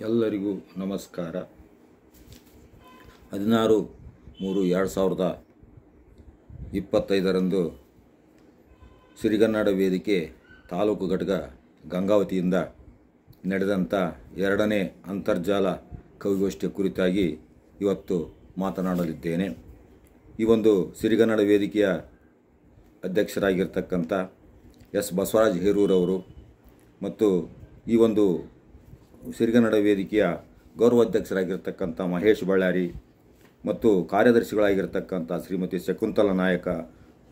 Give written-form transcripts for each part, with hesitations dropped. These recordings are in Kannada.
ಎಲ್ಲರಿಗೂ ನಮಸ್ಕಾರ. 16/3/2025 ಸಿರಿಗನ್ನಡ ವೇದಿಕೆ ತಾಲೂಕು ಘಟಕ ಗಂಗಾವತಿಯಿಂದ ನಡೆದಂಥ ಎರಡನೇ ಅಂತರ್ಜಾಲ ಕವಿಗೋಷ್ಠಿಯ ಕುರಿತಾಗಿ ಇವತ್ತು ಮಾತನಾಡಲಿದ್ದೇನೆ. ಈ ಒಂದು ಸಿರಿಗನ್ನಡ ವೇದಿಕೆಯ ಅಧ್ಯಕ್ಷರಾಗಿರ್ತಕ್ಕಂಥ ಎಸ್ ಬಸವರಾಜ್ ಹೇರೂರವರು ಮತ್ತು ಈ ಒಂದು ಸಿರಿಗನ್ನಡ ವೇದಿಕೆಯ ಗೌರವಾಧ್ಯಕ್ಷರಾಗಿರ್ತಕ್ಕಂಥ ಮಹೇಶ್ ಬಳ್ಳಾರಿ ಮತ್ತು ಕಾರ್ಯದರ್ಶಿಗಳಾಗಿರ್ತಕ್ಕಂಥ ಶ್ರೀಮತಿ ಶಕುಂತಲಾ ನಾಯಕ,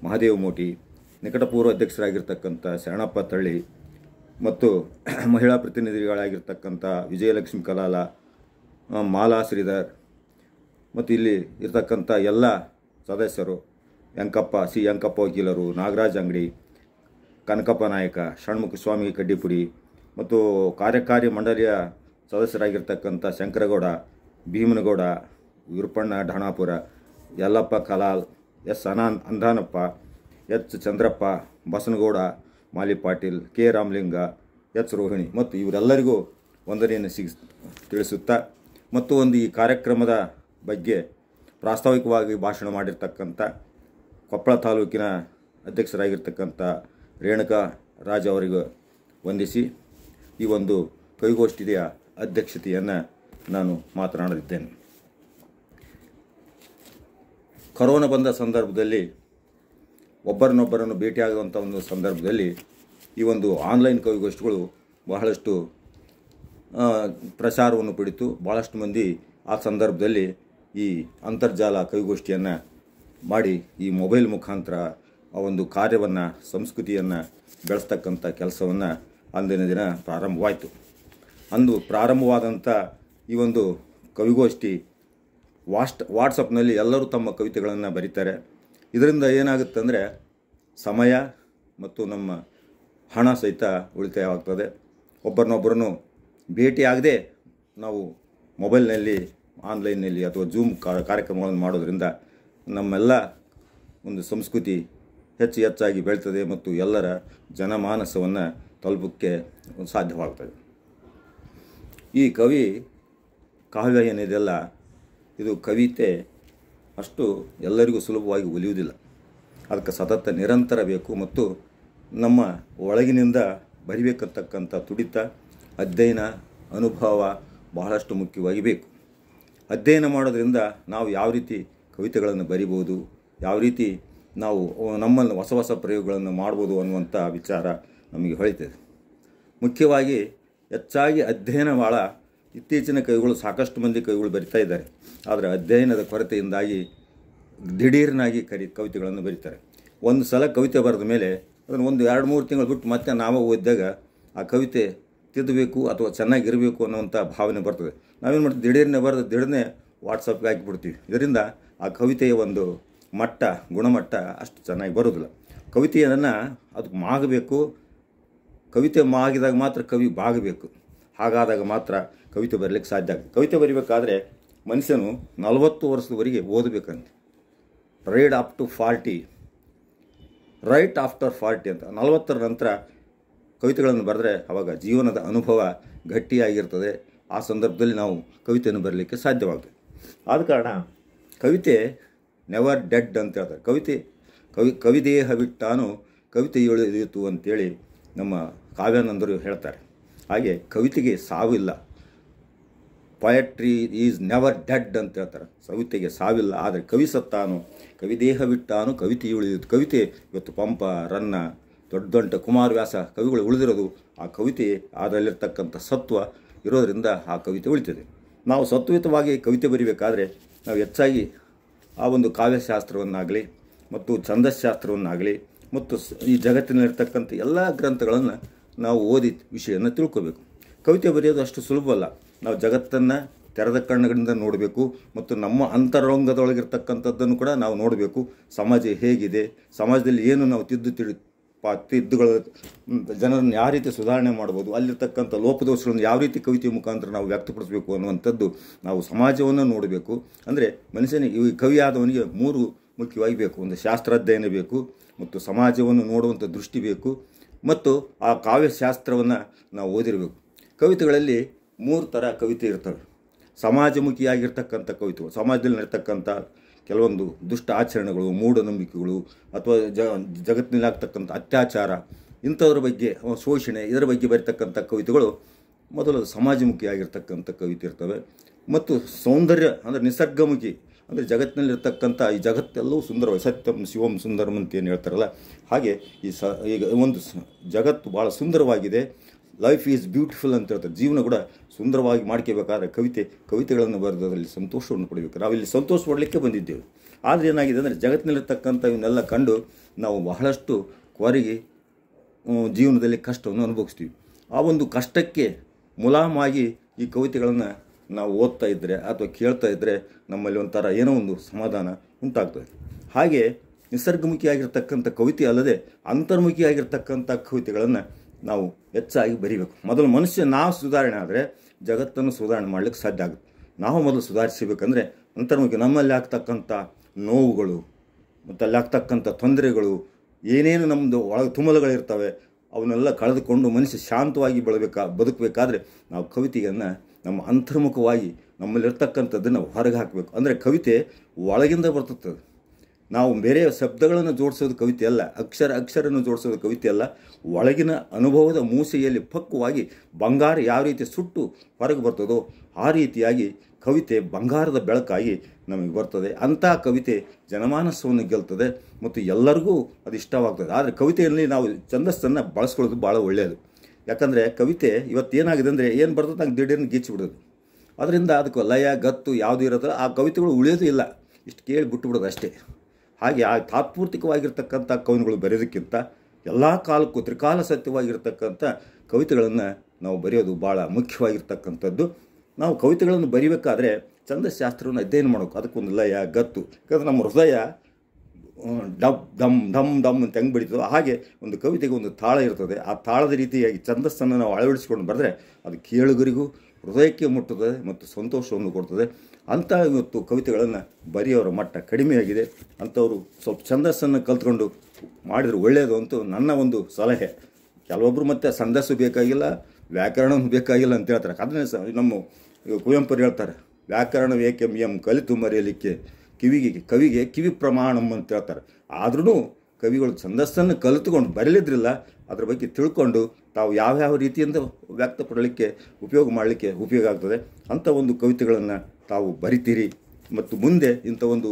ಮಹಾದೇವ ಮೋಟಿ, ನಿಕಟಪೂರ್ವ ಅಧ್ಯಕ್ಷರಾಗಿರ್ತಕ್ಕಂಥ ಶರಣಪ್ಪ ತಳ್ಳಿ ಮತ್ತು ಮಹಿಳಾ ಪ್ರತಿನಿಧಿಗಳಾಗಿರ್ತಕ್ಕಂಥ ವಿಜಯಲಕ್ಷ್ಮಿ ಕಲಾಲ, ಮಾಲಾ ಶ್ರೀಧರ್ ಮತ್ತು ಇಲ್ಲಿ ಇರ್ತಕ್ಕಂಥ ಎಲ್ಲ ಸದಸ್ಯರು, ಸಿ.ಯಂಕಪ್ಪ ವಕೀಲರು, ನಾಗರಾಜ್ ಅಂಗಡಿ, ಕನಕಪ್ಪ ನಾಯಕ, ಷಣ್ಮುಖ ಸ್ವಾಮಿ ಕಡ್ಡಿಪುಡಿ ಮತ್ತು ಕಾರ್ಯಕಾರಿ ಮಂಡಳಿಯ ಸದಸ್ಯರಾಗಿರ್ತಕ್ಕಂಥ ಶಂಕರಗೌಡ, ಭೀಮನಗೌಡ, ವಿರುಪಣ್ಣ ಢಾಣಾಪುರ, ಯಲ್ಲಪ್ಪ ಕಲಾಲ್, ಎಸ್ ಅಂಧಾನಪ್ಪ, ಎಚ್ ಚಂದ್ರಪ್ಪ, ಬಸನಗೌಡ, ಮಾಲಿ ಪಾಟೀಲ್, ಕೆ ರಾಮಲಿಂಗ, ಎಚ್ ರೋಹಿಣಿ ಮತ್ತು ಇವರೆಲ್ಲರಿಗೂ ವಂದನೆಯನ್ನು ತಿಳಿಸುತ್ತಾ ಮತ್ತು ಈ ಕಾರ್ಯಕ್ರಮದ ಬಗ್ಗೆ ಪ್ರಾಸ್ತಾವಿಕವಾಗಿ ಭಾಷಣ ಮಾಡಿರ್ತಕ್ಕಂಥ ಕೊಪ್ಪಳ ತಾಲೂಕಿನ ಅಧ್ಯಕ್ಷರಾಗಿರ್ತಕ್ಕಂಥ ರೇಣುಕಾ ರಾಜ್ ಅವರಿಗೂ ವಂದಿಸಿ ಈ ಒಂದು ಕವಿಗೋಷ್ಠಿಯ ಅಧ್ಯಕ್ಷತೆಯನ್ನು ನಾನು ಮಾತನಾಡಲಿದ್ದೇನೆ. ಕೊರೋನಾ ಬಂದ ಸಂದರ್ಭದಲ್ಲಿ ಒಬ್ಬರನ್ನೊಬ್ಬರನ್ನು ಭೇಟಿಯಾಗುವಂಥ ಒಂದು ಸಂದರ್ಭದಲ್ಲಿ ಈ ಒಂದು ಆನ್ಲೈನ್ ಕವಿಗೋಷ್ಠಿಗಳು ಬಹಳಷ್ಟು ಪ್ರಚಾರವನ್ನು ಪಡಿತು. ಭಾಳಷ್ಟು ಮಂದಿ ಆ ಸಂದರ್ಭದಲ್ಲಿ ಈ ಅಂತರ್ಜಾಲ ಕವಿಗೋಷ್ಠಿಯನ್ನು ಮಾಡಿ ಈ ಮೊಬೈಲ್ ಮುಖಾಂತರ ಆ ಒಂದು ಕಾರ್ಯವನ್ನು, ಸಂಸ್ಕೃತಿಯನ್ನು ಬೆಳೆಸ್ತಕ್ಕಂಥ ಕೆಲಸವನ್ನು ಅಂದಿನ ದಿನ ಪ್ರಾರಂಭವಾಯಿತು. ಅಂದು ಪ್ರಾರಂಭವಾದಂಥ ಈ ಒಂದು ಕವಿಗೋಷ್ಠಿ ವಾಟ್ಸಪ್ನಲ್ಲಿ ಎಲ್ಲರೂ ತಮ್ಮ ಕವಿತೆಗಳನ್ನು ಬರೀತಾರೆ. ಇದರಿಂದ ಏನಾಗುತ್ತೆ ಅಂದರೆ ಸಮಯ ಮತ್ತು ನಮ್ಮ ಹಣ ಸಹಿತ ಉಳಿತಾಯವಾಗ್ತದೆ. ಒಬ್ಬರನ್ನೊಬ್ಬರನ್ನು ಭೇಟಿಯಾಗದೆ ನಾವು ಮೊಬೈಲ್ನಲ್ಲಿ, ಆನ್ಲೈನ್ನಲ್ಲಿ ಅಥವಾ ಜೂಮ್ ಕಾರ್ಯಕ್ರಮಗಳನ್ನು ಮಾಡೋದರಿಂದ ನಮ್ಮೆಲ್ಲ ಒಂದು ಸಂಸ್ಕೃತಿ ಹೆಚ್ಚಾಗಿ ಬೆಳೀತದೆ ಮತ್ತು ಎಲ್ಲರ ಜನಮಾನಸವನ್ನು ತಲುಪಕ್ಕೆ ಸಾಧ್ಯವಾಗ್ತದೆ. ಈ ಕಾವ್ಯ ಏನಿದೆಯಲ್ಲ, ಇದು ಕವಿತೆ ಅಷ್ಟು ಎಲ್ಲರಿಗೂ ಸುಲಭವಾಗಿ ಒಲಿಯುವುದಿಲ್ಲ. ಅದಕ್ಕೆ ಸತತ ನಿರಂತರ ಬೇಕು ಮತ್ತು ನಮ್ಮ ಒಳಗಿನಿಂದ ಬರಿಬೇಕಂತಕ್ಕಂಥ ತುಡಿತ, ಅಧ್ಯಯನ, ಅನುಭವ ಬಹಳಷ್ಟು ಮುಖ್ಯವಾಗಿ ಬೇಕು. ಅಧ್ಯಯನ ಮಾಡೋದ್ರಿಂದ ನಾವು ಯಾವ ರೀತಿ ಕವಿತೆಗಳನ್ನು ಬರಿಬೋದು, ಯಾವ ರೀತಿ ನಾವು ನಮ್ಮನ್ನು ಹೊಸ ಪ್ರಯೋಗಗಳನ್ನು ಮಾಡ್ಬೋದು ಅನ್ನುವಂಥ ವಿಚಾರ ನಮಗೆ ಹೊಳಿತದೆ. ಮುಖ್ಯವಾಗಿ ಹೆಚ್ಚಾಗಿ ಅಧ್ಯಯನ ಭಾಳ ಇತ್ತೀಚಿನ ಕವಿಗಳು, ಸಾಕಷ್ಟು ಮಂದಿ ಕವಿಗಳು ಬರಿತಾ ಇದ್ದಾರೆ. ಆದರೆ ಅಧ್ಯಯನದ ಕೊರತೆಯಿಂದಾಗಿ ದಿಢೀರ್ನಾಗಿ ಕವಿತೆಗಳನ್ನು ಬರೀತಾರೆ. ಒಂದು ಸಲ ಕವಿತೆ ಬರೆದ ಮೇಲೆ ಅದನ್ನು 1-2-3 ತಿಂಗಳು ಬಿಟ್ಟು ಮತ್ತೆ ನಾವು ಓದಿದಾಗ ಆ ಕವಿತೆ ತಿದ್ದಬೇಕು ಅಥವಾ ಚೆನ್ನಾಗಿರಬೇಕು ಅನ್ನುವಂಥ ಭಾವನೆ ಬರ್ತದೆ. ನಾವೇನು ಮಾಡ್ತೀವಿ, ದಿಢೀರ್ನೆ ವಾಟ್ಸಪ್ಗೆ ಹಾಕಿಬಿಡ್ತೀವಿ. ಇದರಿಂದ ಆ ಕವಿತೆಯ ಒಂದು ಗುಣಮಟ್ಟ ಅಷ್ಟು ಚೆನ್ನಾಗಿ ಬರೋದಿಲ್ಲ. ಕವಿತೆಯನ್ನು ಅದಕ್ಕೆ ಮಾಗಬೇಕು. ಕವಿತೆ ಮಾಗಿದಾಗ ಮಾತ್ರ ಕವಿ ಬಾಗಬೇಕು. ಹಾಗಾದಾಗ ಮಾತ್ರ ಕವಿತೆ ಬರಲಿಕ್ಕೆ ಸಾಧ್ಯ ಆಗುತ್ತೆ. ಕವಿತೆ ಬರೀಬೇಕಾದ್ರೆ ಮನುಷ್ಯನು 40 ವರ್ಷದವರೆಗೆ ಓದಬೇಕಂತೆ. ರೈಟ್ ಆಫ್ಟರ್ 40 ಅಂತ 40ರ ನಂತರ ಕವಿತೆಗಳನ್ನು ಬರೆದ್ರೆ ಅವಾಗ ಜೀವನದ ಅನುಭವ ಗಟ್ಟಿಯಾಗಿರ್ತದೆ. ಆ ಸಂದರ್ಭದಲ್ಲಿ ನಾವು ಕವಿತೆಯನ್ನು ಬರಲಿಕ್ಕೆ ಸಾಧ್ಯವಾಗ್ತದೆ. ಆದ ಕಾರಣ ಕವಿತೆ ನೆವರ್ ಡೆಡ್ ಅಂತ ಹೇಳ್ತಾರೆ. ಕವಿದೇಹ ಬಿಟ್ಟಾನು ಕವಿತೆ ಎಳೆದಿತ್ತು ಅಂತೇಳಿ ನಮ್ಮ ಕಾವ್ಯಾನಂದರು ಹೇಳ್ತಾರೆ. ಹಾಗೆ ಕವಿತೆಗೆ ಸಾವಿಲ್ಲ. ಪೊಯಟ್ರಿ ಈಸ್ ನೆವರ್ ಡೆಡ್ ಅಂತ ಹೇಳ್ತಾರೆ. ಕವಿತೆಗೆ ಸಾವಿಲ್ಲ. ಆದರೆ ಕವಿ ಸತ್ತಾನು, ಕವಿದೇಹ ಬಿಟ್ಟಾನು ಕವಿತೆ ಉಳಿದಿತ್ತು. ಕವಿತೆ ಇವತ್ತು ಪಂಪ, ರನ್ನ, ದೊಡ್ಡ ಕುಮಾರವ್ಯಾಸ ಕವಿಗಳು ಉಳಿದಿರೋದು ಆ ಕವಿತೆ ಅದರಲ್ಲಿರ್ತಕ್ಕಂಥ ಸತ್ವ ಇರೋದರಿಂದ ಆ ಕವಿತೆ ಉಳಿತದೆ. ನಾವು ಸತ್ವಯುತವಾಗಿ ಕವಿತೆ ಬರೀಬೇಕಾದ್ರೆ ನಾವು ಹೆಚ್ಚಾಗಿ ಆ ಒಂದು ಕಾವ್ಯಶಾಸ್ತ್ರವನ್ನಾಗಲಿ ಮತ್ತು ಛಂದಸ್ಶಾಸ್ತ್ರವನ್ನಾಗಲಿ ಮತ್ತು ಈ ಜಗತ್ತಿನಲ್ಲಿರ್ತಕ್ಕಂಥ ಎಲ್ಲ ಗ್ರಂಥಗಳನ್ನು ನಾವು ಓದಿ ವಿಷಯವನ್ನು ತಿಳ್ಕೋಬೇಕು. ಕವಿತೆ ಬರೆಯೋದು ಅಷ್ಟು ಸುಲಭವಲ್ಲ. ನಾವು ಜಗತ್ತನ್ನು ತೆರೆದ ಕಣ್ಣುಗಳಿಂದ ನೋಡಬೇಕು ಮತ್ತು ನಮ್ಮ ಅಂತರಂಗದೊಳಗಿರ್ತಕ್ಕಂಥದ್ದನ್ನು ಕೂಡ ನಾವು ನೋಡಬೇಕು. ಸಮಾಜ ಹೇಗಿದೆ, ಸಮಾಜದಲ್ಲಿ ಏನು ನಾವು ತಿದ್ದುಗಳ ಜನರನ್ನು ಯಾವ ರೀತಿ ಸುಧಾರಣೆ ಮಾಡ್ಬೋದು, ಅಲ್ಲಿರ್ತಕ್ಕಂಥ ಲೋಪದೋಷಗಳನ್ನು ಯಾವ ರೀತಿ ಕವಿತೆಯ ಮುಖಾಂತರ ನಾವು ವ್ಯಕ್ತಪಡಿಸಬೇಕು ಅನ್ನುವಂಥದ್ದು ನಾವು ಸಮಾಜವನ್ನು ನೋಡಬೇಕು. ಅಂದರೆ ಮನುಷ್ಯನಿಗೆ ಈ ಕವಿಯಾದವನಿಗೆ 3 ಮುಖ್ಯವಾಗಿ ಬೇಕು. ಒಂದು ಶಾಸ್ತ್ರಾಧ್ಯಯನ ಬೇಕು ಮತ್ತು ಸಮಾಜವನ್ನು ನೋಡುವಂಥ ದೃಷ್ಟಿ ಬೇಕು ಮತ್ತು ಆ ಕಾವ್ಯಶಾಸ್ತ್ರವನ್ನು ನಾವು ಓದಿರಬೇಕು. ಕವಿತೆಗಳಲ್ಲಿ ಮೂರು ಥರ ಕವಿತೆ ಇರ್ತವೆ. ಸಮಾಜಮುಖಿಯಾಗಿರ್ತಕ್ಕಂಥ ಕವಿತೆಗಳು, ಸಮಾಜದಲ್ಲಿ ನಡ್ತಕ್ಕಂಥ ಕೆಲವೊಂದು ದುಷ್ಟ ಆಚರಣೆಗಳು, ಮೂಢನಂಬಿಕೆಗಳು ಅಥವಾ ಜಗತ್ತಿನಲ್ಲಿ ಆಗ್ತಕ್ಕಂಥ ಅತ್ಯಾಚಾರ, ಇಂಥದ್ರ ಬಗ್ಗೆ, ಶೋಷಣೆ, ಇದರ ಬಗ್ಗೆ ಬರೀತಕ್ಕಂಥ ಕವಿತೆಗಳು ಮೊದಲು ಸಮಾಜಮುಖಿಯಾಗಿರ್ತಕ್ಕಂಥ ಕವಿತೆ ಇರ್ತವೆ. ಮತ್ತು ಸೌಂದರ್ಯ ಅಂದರೆ ನಿಸರ್ಗಮುಖಿ, ಅಂದರೆ ಜಗತ್ತಿನಲ್ಲಿರ್ತಕ್ಕಂಥ ಈ ಜಗತ್ತೆಲ್ಲವೂ ಸುಂದರವಾಗಿ, ಸತ್ಯಂ ಶಿವಂ ಸುಂದರಂ ಅಂತ ಏನು ಹೇಳ್ತಾರಲ್ಲ ಹಾಗೆ ಈಗ ಒಂದು ಜಗತ್ತು ಭಾಳ ಸುಂದರವಾಗಿದೆ, ಲೈಫ್ ಈಸ್ ಬ್ಯೂಟಿಫುಲ್ ಅಂತ ಹೇಳ್ತಾರೆ. ಜೀವನ ಕೂಡ ಸುಂದರವಾಗಿ ಮಾಡ್ಕೋಬೇಕಾದ್ರೆ ಕವಿತೆಗಳನ್ನು ಬರೆದರಲ್ಲಿ ಸಂತೋಷವನ್ನು ಪಡಬೇಕು. ನಾವಿಲ್ಲಿ ಸಂತೋಷ ಪಡಲಿಕ್ಕೆ ಬಂದಿದ್ದೇವೆ. ಆದರೆ ಏನಾಗಿದೆ ಅಂದರೆ ಜಗತ್ತಿನಲ್ಲಿರ್ತಕ್ಕಂಥ ಇವನ್ನೆಲ್ಲ ಕಂಡು ನಾವು ಬಹಳಷ್ಟು ಕೊರಗಿ ಜೀವನದಲ್ಲಿ ಕಷ್ಟವನ್ನು ಅನುಭವಿಸ್ತೀವಿ. ಆ ಒಂದು ಕಷ್ಟಕ್ಕೆ ಮುಲಾಮಾಗಿ ಈ ಕವಿತೆಗಳನ್ನು ನಾವು ಓದ್ತಾ ಇದ್ದರೆ ಅಥವಾ ಕೇಳ್ತಾ ಇದ್ದರೆ ನಮ್ಮಲ್ಲಿ ಒಂಥರ ಏನೋ ಒಂದು ಸಮಾಧಾನ ಉಂಟಾಗ್ತದೆ. ಹಾಗೆ ನಿಸರ್ಗಮುಖಿಯಾಗಿರ್ತಕ್ಕಂಥ ಕವಿತೆ ಅಲ್ಲದೆ ಅಂತರ್ಮುಖಿಯಾಗಿರ್ತಕ್ಕಂಥ ಕವಿತೆಗಳನ್ನು ನಾವು ಹೆಚ್ಚಾಗಿ ಬರೀಬೇಕು. ಮೊದಲು ಮನುಷ್ಯ ನಾವು ಸುಧಾರಣೆ ಆದರೆ ಜಗತ್ತನ್ನು ಸುಧಾರಣೆ ಮಾಡಲಿಕ್ಕೆ ಸಾಧ್ಯ ಆಗುತ್ತೆ. ನಾವು ಮೊದಲು ಸುಧಾರಿಸಬೇಕಂದ್ರೆ ಅಂತರ್ಮುಖಿ, ನಮ್ಮಲ್ಲಿ ಆಗ್ತಕ್ಕಂಥ ನೋವುಗಳು ಮತ್ತು ಅಲ್ಲಿ ಆಗ್ತಕ್ಕಂಥ ತೊಂದರೆಗಳು, ಏನೇನು ನಮ್ಮದು ಒಳಗೆ ತುಮಲುಗಳಿರ್ತವೆ ಅವನ್ನೆಲ್ಲ ಕಳೆದುಕೊಂಡು ಮನುಷ್ಯ ಶಾಂತವಾಗಿ ಬದುಕಬೇಕಾದ್ರೆ ನಾವು ಕವಿತೆಯನ್ನು ನಮ್ಮ ಅಂತರ್ಮುಖವಾಗಿ ನಮ್ಮಲ್ಲಿರ್ತಕ್ಕಂಥದ್ದನ್ನು ಹೊರಗೆ ಹಾಕಬೇಕು. ಅಂದರೆ ಕವಿತೆ ಒಳಗಿಂದ ಬರ್ತದೆ. ನಾವು ಬೇರೆ ಶಬ್ದಗಳನ್ನು ಜೋಡಿಸೋದು ಕವಿತೆ ಅಲ್ಲ, ಅಕ್ಷರನ್ನು ಜೋಡಿಸೋದು ಕವಿತೆ ಅಲ್ಲ. ಒಳಗಿನ ಅನುಭವದ ಮೂಸೆಯಲ್ಲಿ ಪಕ್ವವಾಗಿ ಬಂಗಾರ ಯಾವ ರೀತಿ ಸುಟ್ಟು ಹೊರಗೆ ಬರ್ತದೋ ಆ ರೀತಿಯಾಗಿ ಕವಿತೆ ಬಂಗಾರದ ಬೆಳಕಾಗಿ ನಮಗೆ ಬರ್ತದೆ. ಅಂಥ ಕವಿತೆ ಜನಮಾನಸವನ್ನು ಗೆಲ್ತದೆ ಮತ್ತು ಎಲ್ಲರಿಗೂ ಅದು ಇಷ್ಟವಾಗ್ತದೆ. ಆದರೆ ಕವಿತೆಯಲ್ಲಿ ನಾವು ಛಂದಸ್ಸನ್ನು ಬಳಸ್ಕೊಳ್ಳೋದು ಭಾಳ ಒಳ್ಳೆಯದು. ಯಾಕಂದರೆ ಕವಿತೆ ಇವತ್ತೇನಾಗಿದೆ ಅಂದರೆ ಏನು ಬರ್ತದೆ ನಂಗೆ ದಿಢೀರ್ನ ಗೀಚಿಬಿಡೋದು. ಅದರಿಂದ ಅದಕ್ಕೆ ಲಯ ಗತ್ತು ಯಾವುದು ಇರೋದ್ರೆ ಆ ಕವಿತೆಗಳು ಉಳಿಯೋದು ಇಲ್ಲ, ಇಷ್ಟು ಕೇಳಿ ಬಿಟ್ಟುಬಿಡೋದು ಅಷ್ಟೇ. ಹಾಗೆ ಆ ತಾತ್ಪೂರ್ತಿಕವಾಗಿರ್ತಕ್ಕಂಥ ಕವನಗಳು ಬರೆಯೋದಕ್ಕಿಂತ ಎಲ್ಲ ಕಾಲಕ್ಕೂ ತ್ರಿಕಾಲ ಸತ್ಯವಾಗಿರ್ತಕ್ಕಂಥ ಕವಿತೆಗಳನ್ನು ನಾವು ಬರೆಯೋದು ಭಾಳ ಮುಖ್ಯವಾಗಿರ್ತಕ್ಕಂಥದ್ದು. ನಾವು ಕವಿತೆಗಳನ್ನು ಬರೀಬೇಕಾದ್ರೆ ಛಂದಸ್ಶಾಸ್ತ್ರವನ್ನು ಅಧ್ಯಯನ ಮಾಡಬೇಕು. ಅದಕ್ಕೊಂದು ಲಯ ಗತ್ತು, ಯಾಕಂದರೆ ನಮ್ಮ ಹೃದಯ ಡಬ್ ಡಮ್ ಢಮ್ ಡಮ್ ಅಂತ ಹೆಂಗೆ ಬಡಿತದೋ ಹಾಗೆ ಒಂದು ಕವಿತೆಗೆ ಒಂದು ತಾಳ ಇರ್ತದೆ. ಆ ತಾಳದ ರೀತಿಯಾಗಿ ಛಂದಸ್ಸನ್ನು ನಾವು ಅಳವಡಿಸಿಕೊಂಡು ಬರೆದ್ರೆ ಅದು ಕೇಳುಗರಿಗೂ ಹೃದಯಕ್ಕೆ ಮುಟ್ಟುತ್ತದೆ ಮತ್ತು ಸಂತೋಷವನ್ನು ಕೊಡ್ತದೆ. ಅಂಥ ಇವತ್ತು ಕವಿತೆಗಳನ್ನು ಬರೆಯೋರ ಮಟ್ಟ ಕಡಿಮೆಯಾಗಿದೆ. ಅಂಥವರು ಸ್ವಲ್ಪ ಛಂದಸ್ಸನ್ನು ಕಲ್ತ್ಕೊಂಡು ಮಾಡಿದರೆ ಒಳ್ಳೆಯದು ಅಂತ ನನ್ನ ಒಂದು ಸಲಹೆ. ಕೆಲವೊಬ್ಬರು ಮತ್ತು ಛಂದಸ್ಸು ಬೇಕಾಗಿಲ್ಲ, ವ್ಯಾಕರಣವೂ ಬೇಕಾಗಿಲ್ಲ ಅಂತ ಹೇಳ್ತಾರೆ. ಅದನ್ನೇ ನಮ್ಮ ಕುವೆಂಪುರು ಹೇಳ್ತಾರೆ, ವ್ಯಾಕರಣ ಏಕೆಂ ಎಂ ಕಲಿತು ಮರೆಯಲಿಕ್ಕೆ ಕವಿಗೆ ಕಿವಿ ಪ್ರಮಾಣಂ ಅಂತ ಹೇಳ್ತಾರೆ. ಆದ್ರೂ ಕವಿಗಳು ಛಂದಸ್ಸನ್ನು ಕಲಿತುಕೊಂಡು ಬರಲಿದ್ರಿಲ್ಲ, ಅದ್ರ ಬಗ್ಗೆ ತಿಳ್ಕೊಂಡು ತಾವು ಯಾವ್ಯಾವ ರೀತಿಯಿಂದ ವ್ಯಕ್ತಪಡಲಿಕ್ಕೆ ಉಪಯೋಗ ಆಗ್ತದೆ. ಅಂಥ ಒಂದು ಕವಿತೆಗಳನ್ನು ತಾವು ಬರಿತೀರಿ. ಮತ್ತು ಮುಂದೆ ಇಂಥ ಒಂದು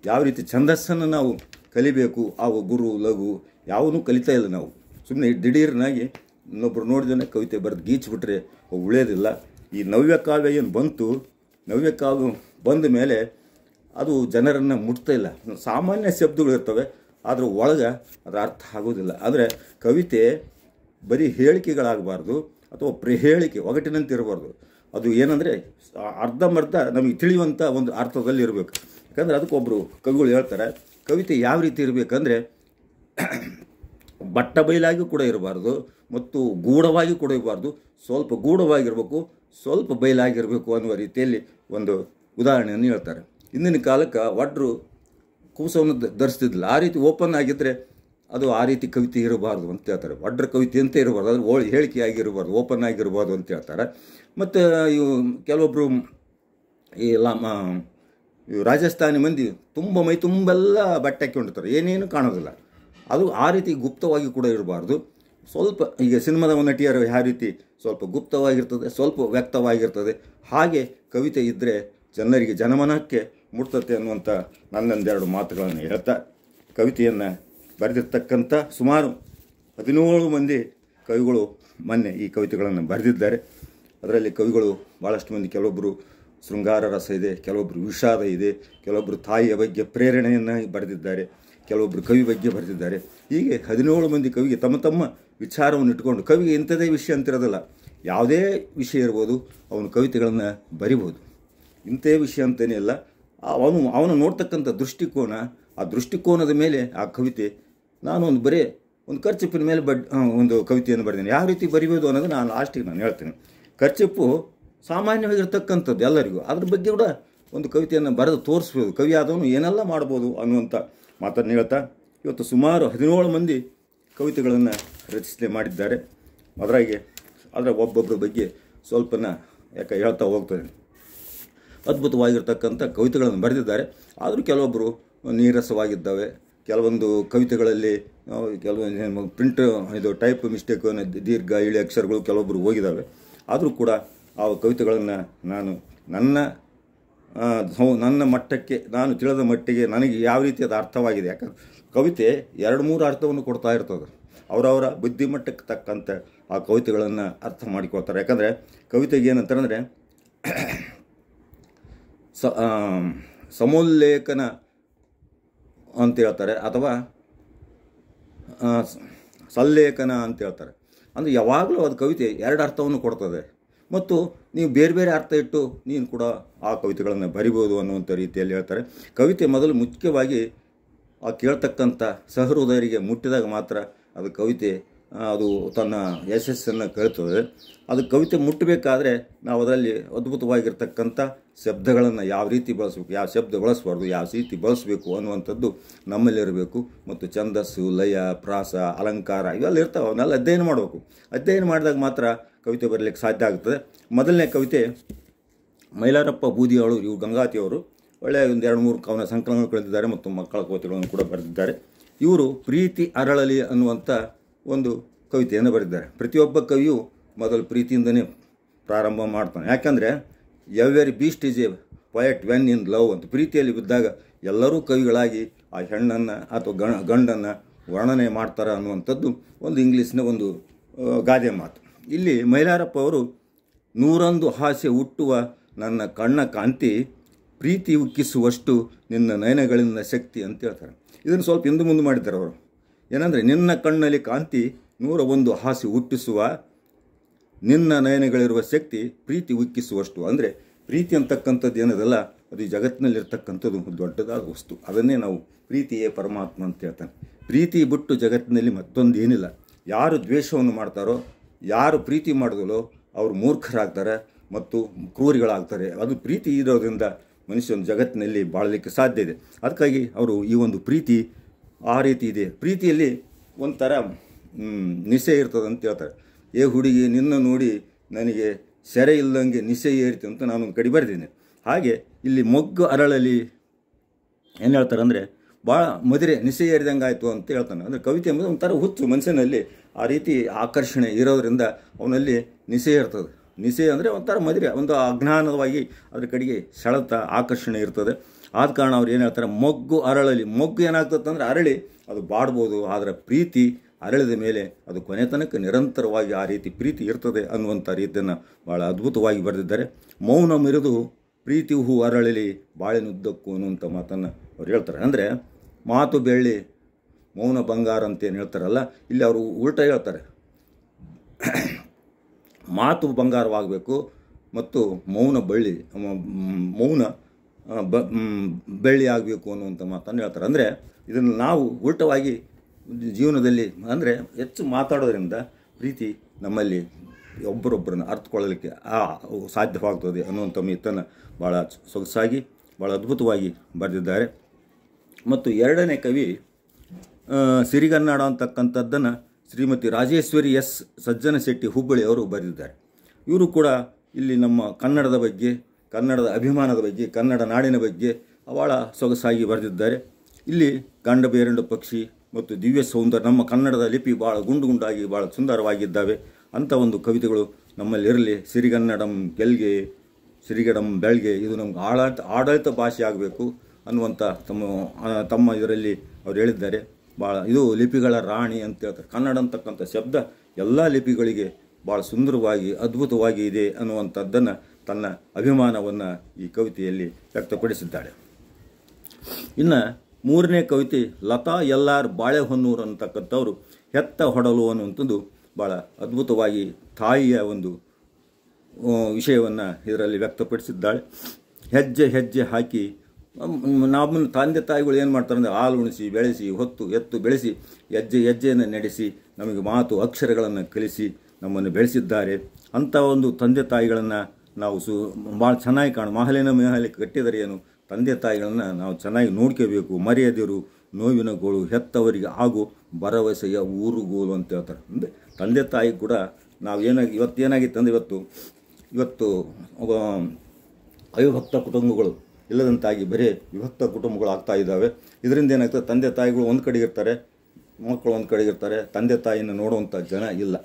ಯಾವ ರೀತಿ ಛಂದಸ್ಸನ್ನು ನಾವು ಕಲಿಬೇಕು, ಆ ಗುರು ಲಘು ಯಾವನ್ನೂ ಕಲಿತಾ ಇಲ್ಲ ನಾವು. ಸುಮ್ಮನೆ ದಿಢೀರ್ನಾಗಿ ಇನ್ನೊಬ್ಬರು ನೋಡಿದ್ರೆ ಕವಿತೆ ಬರೆದು ಗೀಚಿಬಿಟ್ರೆ ಉಳಿಯೋದಿಲ್ಲ. ಈ ನವ್ಯಕಾವ್ಯ ಏನು ಬಂತು, ನವ್ಯಕಾವ್ಯ ಬಂದ ಮೇಲೆ ಅದು ಜನರನ್ನು ಮುಟ್ತಾ ಇಲ್ಲ. ಸಾಮಾನ್ಯ ಶಬ್ದಗಳಿರ್ತವೆ, ಆದರೆ ಒಳಗೆ ಅದರ ಅರ್ಥ ಆಗೋದಿಲ್ಲ. ಆದರೆ ಕವಿತೆ ಬರೀ ಹೇಳಿಕೆಗಳಾಗಬಾರ್ದು ಅಥವಾ ಪ್ರೇಹೇಳಿಕೆ ಒಗಟಿನಂತೆ ಇರಬಾರ್ದು. ಅದು ಏನಂದರೆ ಅರ್ಧಂಬರ್ಧ ನಮಗೆ ತಿಳಿಯುವಂಥ ಒಂದು ಅರ್ಥದಲ್ಲಿ ಇರಬೇಕು. ಯಾಕಂದರೆ ಅದಕ್ಕೊಬ್ಬರು ಕವಿಗಳು ಹೇಳ್ತಾರೆ, ಕವಿತೆ ಯಾವ ರೀತಿ ಇರಬೇಕಂದ್ರೆ ಬಟ್ಟ ಬಯಲಾಗಿ ಕೂಡ ಇರಬಾರ್ದು ಮತ್ತು ಗೂಢವಾಗಿ ಕೂಡ ಇರಬಾರ್ದು, ಸ್ವಲ್ಪ ಗೂಢವಾಗಿರಬೇಕು, ಸ್ವಲ್ಪ ಬಯಲಾಗಿರಬೇಕು ಅನ್ನುವ ರೀತಿಯಲ್ಲಿ ಒಂದು ಉದಾಹರಣೆಯನ್ನು ಹೇಳ್ತಾರೆ. ಇಂದಿನ ಕಾಲಕ್ಕೆ ಒಡ್ರು ಕೂಸವನ್ನು ಧರಿಸ್ತಿದ್ದಿಲ್ಲ. ಆ ರೀತಿ ಓಪನ್ ಆಗಿದ್ದರೆ ಅದು ಆ ರೀತಿ ಕವಿತೆ ಇರಬಾರ್ದು ಅಂತ ಹೇಳ್ತಾರೆ. ಒಡ್ರ ಕವಿತೆ ಅಂತ ಇರಬಾರ್ದು, ಅದು ಹೇಳಿಕೆಯಾಗಿರಬಾರ್ದು, ಓಪನ್ ಆಗಿರಬಾರ್ದು ಅಂತ ಹೇಳ್ತಾರೆ. ಮತ್ತು ಇವು ಕೆಲವೊಬ್ಬರು ಈ ರಾಜಸ್ಥಾನಿ ಮಂದಿ ಮೈ ತುಂಬೆಲ್ಲ ಬಟ್ಟೆ ಹಾಕ್ಕೊಂಡಿರ್ತಾರೆ, ಏನೇನು ಕಾಣೋದಿಲ್ಲ. ಅದು ಆ ರೀತಿ ಗುಪ್ತವಾಗಿ ಕೂಡ ಇರಬಾರ್ದು. ಸ್ವಲ್ಪ ಈಗ ಸಿನಿಮಾದ ನಟಿಯರು ಯಾವ ರೀತಿ ಸ್ವಲ್ಪ ಗುಪ್ತವಾಗಿರ್ತದೆ, ಸ್ವಲ್ಪ ವ್ಯಕ್ತವಾಗಿರ್ತದೆ, ಹಾಗೆ ಕವಿತೆ ಇದ್ದರೆ ಜನರಿಗೆ ಜನಮನಕ್ಕೆ ಮುಟ್ತತೆ ಅನ್ನುವಂಥ ನನ್ನೊಂದೆರಡು ಮಾತುಗಳನ್ನು ಹೇಳ್ತಾ, ಕವಿತೆಯನ್ನು ಬರೆದಿರ್ತಕ್ಕಂಥ ಸುಮಾರು 17 ಮಂದಿ ಕವಿಗಳು ಮೊನ್ನೆ ಈ ಕವಿತೆಗಳನ್ನು ಬರೆದಿದ್ದಾರೆ. ಅದರಲ್ಲಿ ಕವಿಗಳು ಭಾಳಷ್ಟು ಮಂದಿ, ಕೆಲವೊಬ್ಬರು ಶೃಂಗಾರ ರಸ ಇದೆ, ಕೆಲವೊಬ್ಬರು ವಿಷಾದ ಇದೆ, ಕೆಲವೊಬ್ಬರು ತಾಯಿಯ ಬಗ್ಗೆ ಪ್ರೇರಣೆಯನ್ನು ಬರೆದಿದ್ದಾರೆ, ಕೆಲವೊಬ್ಬರು ಕವಿ ಬಗ್ಗೆ ಬರೆದಿದ್ದಾರೆ. ಹೀಗೆ 17 ಮಂದಿ ಕವಿಗೆ ತಮ್ಮ ತಮ್ಮ ವಿಚಾರವನ್ನು ಇಟ್ಕೊಂಡು, ಕವಿಗೆ ಇಂಥದೇ ವಿಷಯ ಅಂತಿರೋದಿಲ್ಲ, ಯಾವುದೇ ವಿಷಯ ಇರ್ಬೋದು, ಅವನು ಕವಿತೆಗಳನ್ನು ಬರಿಬೋದು. ಇಂಥೇ ವಿಷಯ ಅಂತಲೇ ಇಲ್ಲ, ಅವನು ನೋಡ್ತಕ್ಕಂಥ ದೃಷ್ಟಿಕೋನ, ಆ ದೃಷ್ಟಿಕೋನದ ಮೇಲೆ ಆ ಕವಿತೆ. ನಾನು ಬರೀ ಒಂದು ಕರ್ಚಿಪ್ಪಿನ ಮೇಲೆ ಒಂದು ಕವಿತೆಯನ್ನು ಬರೆದೇನೆ. ಯಾವ ರೀತಿ ಬರಿಬೋದು ಅನ್ನೋದು ನಾನು ಲಾಸ್ಟಿಗೆ ಹೇಳ್ತೇನೆ. ಕರ್ಚಿಪ್ಪು ಸಾಮಾನ್ಯವಾಗಿರ್ತಕ್ಕಂಥದ್ದು ಎಲ್ಲರಿಗೂ, ಅದ್ರ ಬಗ್ಗೆ ಕೂಡ ಒಂದು ಕವಿತೆಯನ್ನು ಬರೆದು ತೋರಿಸ್ಬೋದು, ಕವಿ ಆದವನು ಏನೆಲ್ಲ ಮಾಡ್ಬೋದು ಅನ್ನುವಂಥ ಮಾತನ್ನು ಹೇಳ್ತಾ, ಇವತ್ತು ಸುಮಾರು 17 ಮಂದಿ ಕವಿತೆಗಳನ್ನು ರಚನೆ ಮಾಡಿದ್ದಾರೆ. ಅದರ ಒಬ್ಬೊಬ್ಬರ ಬಗ್ಗೆ ಸ್ವಲ್ಪನ ಯಾಕೆ ಹೇಳ್ತಾ ಹೋಗ್ತೇನೆ. ಅದ್ಭುತವಾಗಿರ್ತಕ್ಕಂಥ ಕವಿತೆಗಳನ್ನು ಬರೆದಿದ್ದಾರೆ. ಆದರೂ ಕೆಲವೊಬ್ಬರು ನೀರಸವಾಗಿದ್ದಾವೆ. ಕೆಲವೊಂದು ಕವಿತೆಗಳಲ್ಲಿ ಕೆಲವು ಪ್ರಿಂಟ್ ಇದು ಟೈಪ್ ಮಿಸ್ಟೇಕು, ದೀರ್ಘ ಇಳಿ ಅಕ್ಷರಗಳು ಕೆಲವೊಬ್ಬರು ಹೋಗಿದ್ದಾವೆ. ಆದರೂ ಕೂಡ ಆ ಕವಿತೆಗಳನ್ನು ನಾನು ನನ್ನ ಮಟ್ಟಕ್ಕೆ, ನಾನು ತಿಳಿದ ಮಟ್ಟಿಗೆ ನನಗೆ ಯಾವ ರೀತಿ ಅದು ಅರ್ಥವಾಗಿದೆ. ಯಾಕಂದ್ರೆ ಕವಿತೆ 2-3 ಅರ್ಥವನ್ನು ಕೊಡ್ತಾ ಇರ್ತದೆ. ಅವರವರ ಬುದ್ಧಿಮಟ್ಟಕ್ಕೆ ತಕ್ಕಂತೆ ಆ ಕವಿತೆಗಳನ್ನು ಅರ್ಥ ಮಾಡಿಕೊಳ್ತಾರೆ. ಯಾಕಂದರೆ ಕವಿತೆಗೆ ಏನಂತಾರಂದರೆ ಸಮೋಲ್ಲೇಖನ ಅಂತ ಹೇಳ್ತಾರೆ, ಅಥವಾ ಸಲ್ಲೇಖನ ಅಂತ ಹೇಳ್ತಾರೆ. ಅಂದರೆ ಯಾವಾಗಲೂ ಅದು ಕವಿತೆ 2 ಅರ್ಥವನ್ನು ಕೊಡ್ತದೆ, ಮತ್ತು ನೀವು ಬೇರೆ ಬೇರೆ ಅರ್ಥ ಇಟ್ಟು ನೀನು ಕೂಡ ಆ ಕವಿತೆಗಳನ್ನು ಬರಿಬೋದು ಅನ್ನುವಂಥ ರೀತಿಯಲ್ಲಿ ಹೇಳ್ತಾರೆ. ಕವಿತೆ ಮೊದಲು ಮುಖ್ಯವಾಗಿ ಆ ಕೇಳ್ತಕ್ಕಂಥ ಸಹೃದಯರಿಗೆ ಮುಟ್ಟಿದಾಗ ಮಾತ್ರ ಅದು ಕವಿತೆ ಅದು ತನ್ನ ಯಶಸ್ಸನ್ನು ಕೇಳ್ತದೆ. ಅದು ಕವಿತೆ ಮುಟ್ಟಬೇಕಾದ್ರೆ ನಾವು ಅದರಲ್ಲಿ ಅದ್ಭುತವಾಗಿರ್ತಕ್ಕಂಥ ಶಬ್ದಗಳನ್ನು ಯಾವ ರೀತಿ ಬಳಸಬೇಕು, ಯಾವ ಶಬ್ದ ಬಳಸಬಾರ್ದು, ಯಾವ ರೀತಿ ಬಳಸಬೇಕು ಅನ್ನುವಂಥದ್ದು ನಮ್ಮಲ್ಲಿರಬೇಕು. ಮತ್ತು ಛಂದಸ್ಸು, ಲಯ, ಪ್ರಾಸ, ಅಲಂಕಾರ ಇವೆಲ್ಲ ಇರ್ತಾವೆ. ಅವನ್ನೆಲ್ಲ ಅಧ್ಯಯನ ಮಾಡಬೇಕು. ಅಧ್ಯಯನ ಮಾಡಿದಾಗ ಮಾತ್ರ ಕವಿತೆ ಬರಲಿಕ್ಕೆ ಸಾಧ್ಯ ಆಗ್ತದೆ. ಮೊದಲನೇ ಕವಿತೆ ಮೈಲಾರಪ್ಪ ಬೂದಿಯಾಳು, ಇವರು ಗಂಗಾತಿಯವರು. ಒಳ್ಳೆಯ ಒಂದು 2-3 ಕವನ ಸಂಕಲನಗಳು ಕಳೆದಿದ್ದಾರೆ ಮತ್ತು ಮಕ್ಕಳ ಕವಿತೆಗಳನ್ನು ಕೂಡ ಬರೆದಿದ್ದಾರೆ. ಇವರು ಪ್ರೀತಿ ಅರಳಲಿ ಅನ್ನುವಂಥ ಒಂದು ಕವಿತೆಯನ್ನು ಬರೆದಿದ್ದಾರೆ. ಪ್ರತಿಯೊಬ್ಬ ಕವಿಯು ಮೊದಲು ಪ್ರೀತಿಯಿಂದನೇ ಪ್ರಾರಂಭ ಮಾಡ್ತಾನೆ. ಯಾಕಂದರೆ every beast is A poet when in love ಅಂತ. ಪ್ರೀತಿಯಲ್ಲಿ ಬಿದ್ದಾಗ ಎಲ್ಲರೂ ಕವಿಗಳಾಗಿ ಆ ಹೆಣ್ಣನ್ನು ಅಥವಾ ಗಂಡನ್ನು ವರ್ಣನೆ ಮಾಡ್ತಾರೆ ಅನ್ನುವಂಥದ್ದು ಒಂದು ಇಂಗ್ಲೀಷ್ನ ಒಂದು ಗಾದೆ ಮಾತು. ಇಲ್ಲಿ ಮೈಲಾರಪ್ಪ ಅವರು 101 ಹಾಸ್ಯ ಹುಟ್ಟುವ ನನ್ನ ಕಣ್ಣ ಕಾಂತಿ, ಪ್ರೀತಿ ಉಕ್ಕಿಸುವಷ್ಟು ನಿನ್ನ ನಯನಗಳಿಂದ ಶಕ್ತಿ ಅಂತ ಹೇಳ್ತಾರೆ. ಇದನ್ನು ಸ್ವಲ್ಪ ಹಿಂದೆ ಮುಂದೆ ಮಾಡಿದ್ದಾರೆ ಅವರು. ಏನಂದರೆ ನಿನ್ನ ಕಣ್ಣಲ್ಲಿ ಕಾಂತಿ, 101 ಹಾಸ್ಯ ಹುಟ್ಟಿಸುವ ನಿನ್ನ ನಯನಗಳಿರುವ ಶಕ್ತಿ, ಪ್ರೀತಿ ಉಕ್ಕಿಸುವಷ್ಟು. ಅಂದರೆ ಪ್ರೀತಿ ಅಂತಕ್ಕಂಥದ್ದು ಏನದಲ್ಲ, ಅದು ಈ ಜಗತ್ತಿನಲ್ಲಿರ್ತಕ್ಕಂಥದ್ದು ದೊಡ್ಡದಾದ ವಸ್ತು. ಅದನ್ನೇ ನಾವು ಪ್ರೀತಿಯೇ ಪರಮಾತ್ಮ ಅಂತ ಹೇಳ್ತಾನೆ. ಪ್ರೀತಿ ಬಿಟ್ಟು ಜಗತ್ತಿನಲ್ಲಿ ಮತ್ತೊಂದು ಏನಿಲ್ಲ. ಯಾರು ದ್ವೇಷವನ್ನು ಮಾಡ್ತಾರೋ, ಯಾರು ಪ್ರೀತಿ ಮಾಡೋದಿಲ್ಲೋ ಅವರು ಮೂರ್ಖರಾಗ್ತಾರೆ ಮತ್ತು ಕ್ರೂರಿಗಳಾಗ್ತಾರೆ. ಅದು ಪ್ರೀತಿ ಇರೋದ್ರಿಂದ ಮನುಷ್ಯನ ಜಗತ್ತಿನಲ್ಲಿ ಬಾಳಲಿಕ್ಕೆ ಸಾಧ್ಯ ಇದೆ. ಅದಕ್ಕಾಗಿ ಅವರು ಈ ಒಂದು ಪ್ರೀತಿ ಆ ರೀತಿ ಇದೆ. ಪ್ರೀತಿಯಲ್ಲಿ ಒಂಥರ ನಿಶೆ ಇರ್ತದೆ ಅಂತ ಹೇಳ್ತಾರೆ. ಏ ಹುಡುಗಿ ನಿನ್ನ ನೋಡಿ ನನಗೆ ಸೆರೆ ಇಲ್ಲದಂಗೆ ನಿಶೆ ಏರಿತು ಅಂತ ನಾನೊಂದು ಕಡೆ ಬರೆದಿದ್ದೇನೆ. ಹಾಗೆ ಇಲ್ಲಿ ಮೊಗ್ಗು ಅರಳಲಿ ಏನು ಹೇಳ್ತಾರೆ ಅಂದರೆ ಭಾಳ ಮದುವೆ ನಿಶೆ ಏರಿದಂಗೆ ಆಯಿತು ಅಂತ ಹೇಳ್ತಾನೆ. ಅಂದರೆ ಕವಿತೆ ಎಂಬುದು ಒಂಥರ ಹುಚ್ಚು ಮನುಷ್ಯನಲ್ಲಿ ಆ ರೀತಿ ಆಕರ್ಷಣೆ ಇರೋದರಿಂದ ಅವನಲ್ಲಿ ನಿಶೆ ಇರ್ತದೆ. ನಿಶೆ ಅಂದರೆ ಒಂಥರ ಮದುವೆ, ಒಂದು ಅಜ್ಞಾನವಾಗಿ ಅದ್ರ ಕಡೆಗೆ ಸೆಳೆತ ಆಕರ್ಷಣೆ ಇರ್ತದೆ. ಆದ ಕಾರಣ ಅವ್ರು ಏನು ಹೇಳ್ತಾರೆ, ಮೊಗ್ಗು ಅರಳಲಿ. ಮೊಗ್ಗು ಏನಾಗ್ತದೆ ಅಂದರೆ ಅರಳಿ ಅದು ಬಾಡ್ಬೋದು, ಆದರೆ ಪ್ರೀತಿ ಅರಳಿದ ಮೇಲೆ ಅದು ಕೊನೆ ತನಕ ನಿರಂತರವಾಗಿ ಆ ರೀತಿ ಪ್ರೀತಿ ಇರ್ತದೆ ಅನ್ನುವಂಥ ರೀತಿಯನ್ನು ಭಾಳ ಅದ್ಭುತವಾಗಿ ಬರೆದಿದ್ದಾರೆ. ಮೌನ ಮಿರಿದು ಪ್ರೀತಿ ಹೂ ಅರಳಲಿ ಬಾಳಿನುದ್ದಕ್ಕೂ ಅನ್ನುವಂಥ ಮಾತನ್ನು ಅವ್ರು ಹೇಳ್ತಾರೆ. ಅಂದರೆ ಮಾತು ಬೆಳ್ಳಿ ಮೌನ ಬಂಗಾರ ಅಂತೇನು ಹೇಳ್ತಾರಲ್ಲ, ಇಲ್ಲಿ ಅವರು ಉಲ್ಟಾ ಹೇಳ್ತಾರೆ. ಮಾತು ಬಂಗಾರವಾಗಬೇಕು ಮತ್ತು ಮೌನ ಬೆಳ್ಳಿ ಆಗಬೇಕು ಅನ್ನುವಂಥ ಮಾತನ್ನು ಹೇಳ್ತಾರೆ. ಅಂದರೆ ಇದನ್ನು ನಾವು ಉಲ್ಟವಾಗಿ ಜೀವನದಲ್ಲಿ ಅಂದರೆ ಹೆಚ್ಚು ಮಾತಾಡೋದ್ರಿಂದ ಪ್ರೀತಿ ನಮ್ಮಲ್ಲಿ ಒಬ್ಬರೊಬ್ಬರನ್ನು ಅರ್ಥಕೊಳ್ಳಲಿಕ್ಕೆ ಸಾಧ್ಯವಾಗ್ತದೆ ಅನ್ನುವಂಥ ಮಾತನ್ನು ಭಾಳ ಸೊಗಸಾಗಿ ಭಾಳ ಅದ್ಭುತವಾಗಿ ಬರೆದಿದ್ದಾರೆ. ಮತ್ತು ಎರಡನೇ ಕವಿ ಸಿರಿಗನ್ನಡ ಅಂತಕ್ಕಂಥದ್ದನ್ನು ಶ್ರೀಮತಿ ರಾಜೇಶ್ವರಿ ಎಸ್ ಸಜ್ಜನಶೆಟ್ಟಿ ಹುಬ್ಬಳ್ಳಿ ಅವರು ಬರೆದಿದ್ದಾರೆ. ಇವರು ಕೂಡ ಇಲ್ಲಿ ನಮ್ಮ ಕನ್ನಡದ ಬಗ್ಗೆ, ಕನ್ನಡದ ಅಭಿಮಾನದ ಬಗ್ಗೆ, ಕನ್ನಡ ನಾಡಿನ ಬಗ್ಗೆ ಭಾಳ ಸೊಗಸಾಗಿ ಬರೆದಿದ್ದಾರೆ. ಇಲ್ಲಿ ಗಂಡ ಬೇರೆಂಡು ಪಕ್ಷಿ ಮತ್ತು ದಿವ್ಯ ಸೌಂದರ್ಯ, ನಮ್ಮ ಕನ್ನಡದ ಲಿಪಿ ಭಾಳ ಗುಂಡು ಗುಂಡಾಗಿ ಭಾಳ ಸುಂದರವಾಗಿದ್ದಾವೆ. ಅಂಥ ಒಂದು ಕವಿತೆಗಳು ನಮ್ಮಲ್ಲಿರಲಿ. ಸಿರಿಗನ್ನಡಂ ಗೆಲ್ಗೆ ಸಿರಿಗಡಂ ಬೆಳ್ಗೆ, ಇದು ನಮ್ಗೆ ಆಡಳಿತ ಭಾಷೆ ಆಗಬೇಕು ಅನ್ನುವಂಥ ತಮ್ಮ ಇದರಲ್ಲಿ ಅವ್ರು ಹೇಳಿದ್ದಾರೆ. ಭಾಳ ಇದು ಲಿಪಿಗಳ ರಾಣಿ ಅಂತ ಹೇಳ್ತಾರೆ. ಕನ್ನಡ ಅಂತಕ್ಕಂಥ ಶಬ್ದ ಎಲ್ಲ ಲಿಪಿಗಳಿಗೆ ಭಾಳ ಸುಂದರವಾಗಿ ಅದ್ಭುತವಾಗಿ ಇದೆ ಅನ್ನುವಂಥದ್ದನ್ನು ತನ್ನ ಅಭಿಮಾನವನ್ನು ಈ ಕವಿತೆಯಲ್ಲಿ ವ್ಯಕ್ತಪಡಿಸಿದ್ದಾಳೆ. ಇನ್ನು ಮೂರನೇ ಕವಿತೆ ಲತಾ ಎಲ್ಆರ್ ಬಾಳೆಹೊನ್ನೂರು ಅಂತಕ್ಕಂಥವ್ರು ಹೆತ್ತ ಹೊಡಲು ಅನ್ನುವಂಥದ್ದು ಭಾಳ ಅದ್ಭುತವಾಗಿ ತಾಯಿಯ ಒಂದು ವಿಷಯವನ್ನು ಇದರಲ್ಲಿ ವ್ಯಕ್ತಪಡಿಸಿದ್ದಾಳೆ. ಹೆಜ್ಜೆ ಹೆಜ್ಜೆ ಹಾಕಿ ನಮ್ಮ ತಂದೆ ತಾಯಿಗಳು ಏನು ಮಾಡ್ತಾರೆ ಅಂದರೆ ಹಾಲು ಉಣಿಸಿ ಬೆಳೆಸಿ ಎತ್ತು ಬೆಳೆಸಿ ಹೆಜ್ಜೆಯನ್ನು ನಡೆಸಿ ನಮಗೆ ಮಾತು ಅಕ್ಷರಗಳನ್ನು ಕಲಿಸಿ ನಮ್ಮನ್ನು ಬೆಳೆಸಿದ್ದಾರೆ. ಅಂಥ ಒಂದು ತಂದೆ ತಾಯಿಗಳನ್ನು ನಾವು ಭಾಳ ಚೆನ್ನಾಗಿ ಮಹಲಿನ ಮೇಲೆ ಕಟ್ಟಿದರೆ ಏನು, ತಂದೆ ತಾಯಿಗಳನ್ನು ನಾವು ಚೆನ್ನಾಗಿ ನೋಡ್ಕೋಬೇಕು. ಮರೆಯದಿರು ನೋವಿನ ಗೋಳು ಹೆತ್ತವರಿಗೆ ಹಾಗೂ ಭರವಸೆಯ ಊರುಗೋಲು ಅಂತ ಹೇಳ್ತಾರೆ. ಅಂದರೆ ತಂದೆ ತಾಯಿ ಕೂಡ ನಾವು ಇವತ್ತು ಏನಾಗಿತ್ತು ಅಂದರೆ ಇವತ್ತು ಇವತ್ತು ಅವಿಭಕ್ತ ಕುಟುಂಬಗಳು ಇಲ್ಲದಂತಾಗಿ ಬರೀ ವಿಭಕ್ತ ಕುಟುಂಬಗಳು ಆಗ್ತಾ ಇದ್ದಾವೆ. ಇದರಿಂದ ಏನಾಗ್ತದೆ, ತಂದೆ ತಾಯಿಗಳು ಒಂದು ಕಡೆಗೆ ಇರ್ತಾರೆ, ಮಕ್ಕಳು ಒಂದು ಕಡೆಗೆ ಇರ್ತಾರೆ, ತಂದೆ ತಾಯಿಯನ್ನು ನೋಡುವಂಥ ಜನ ಇಲ್ಲ.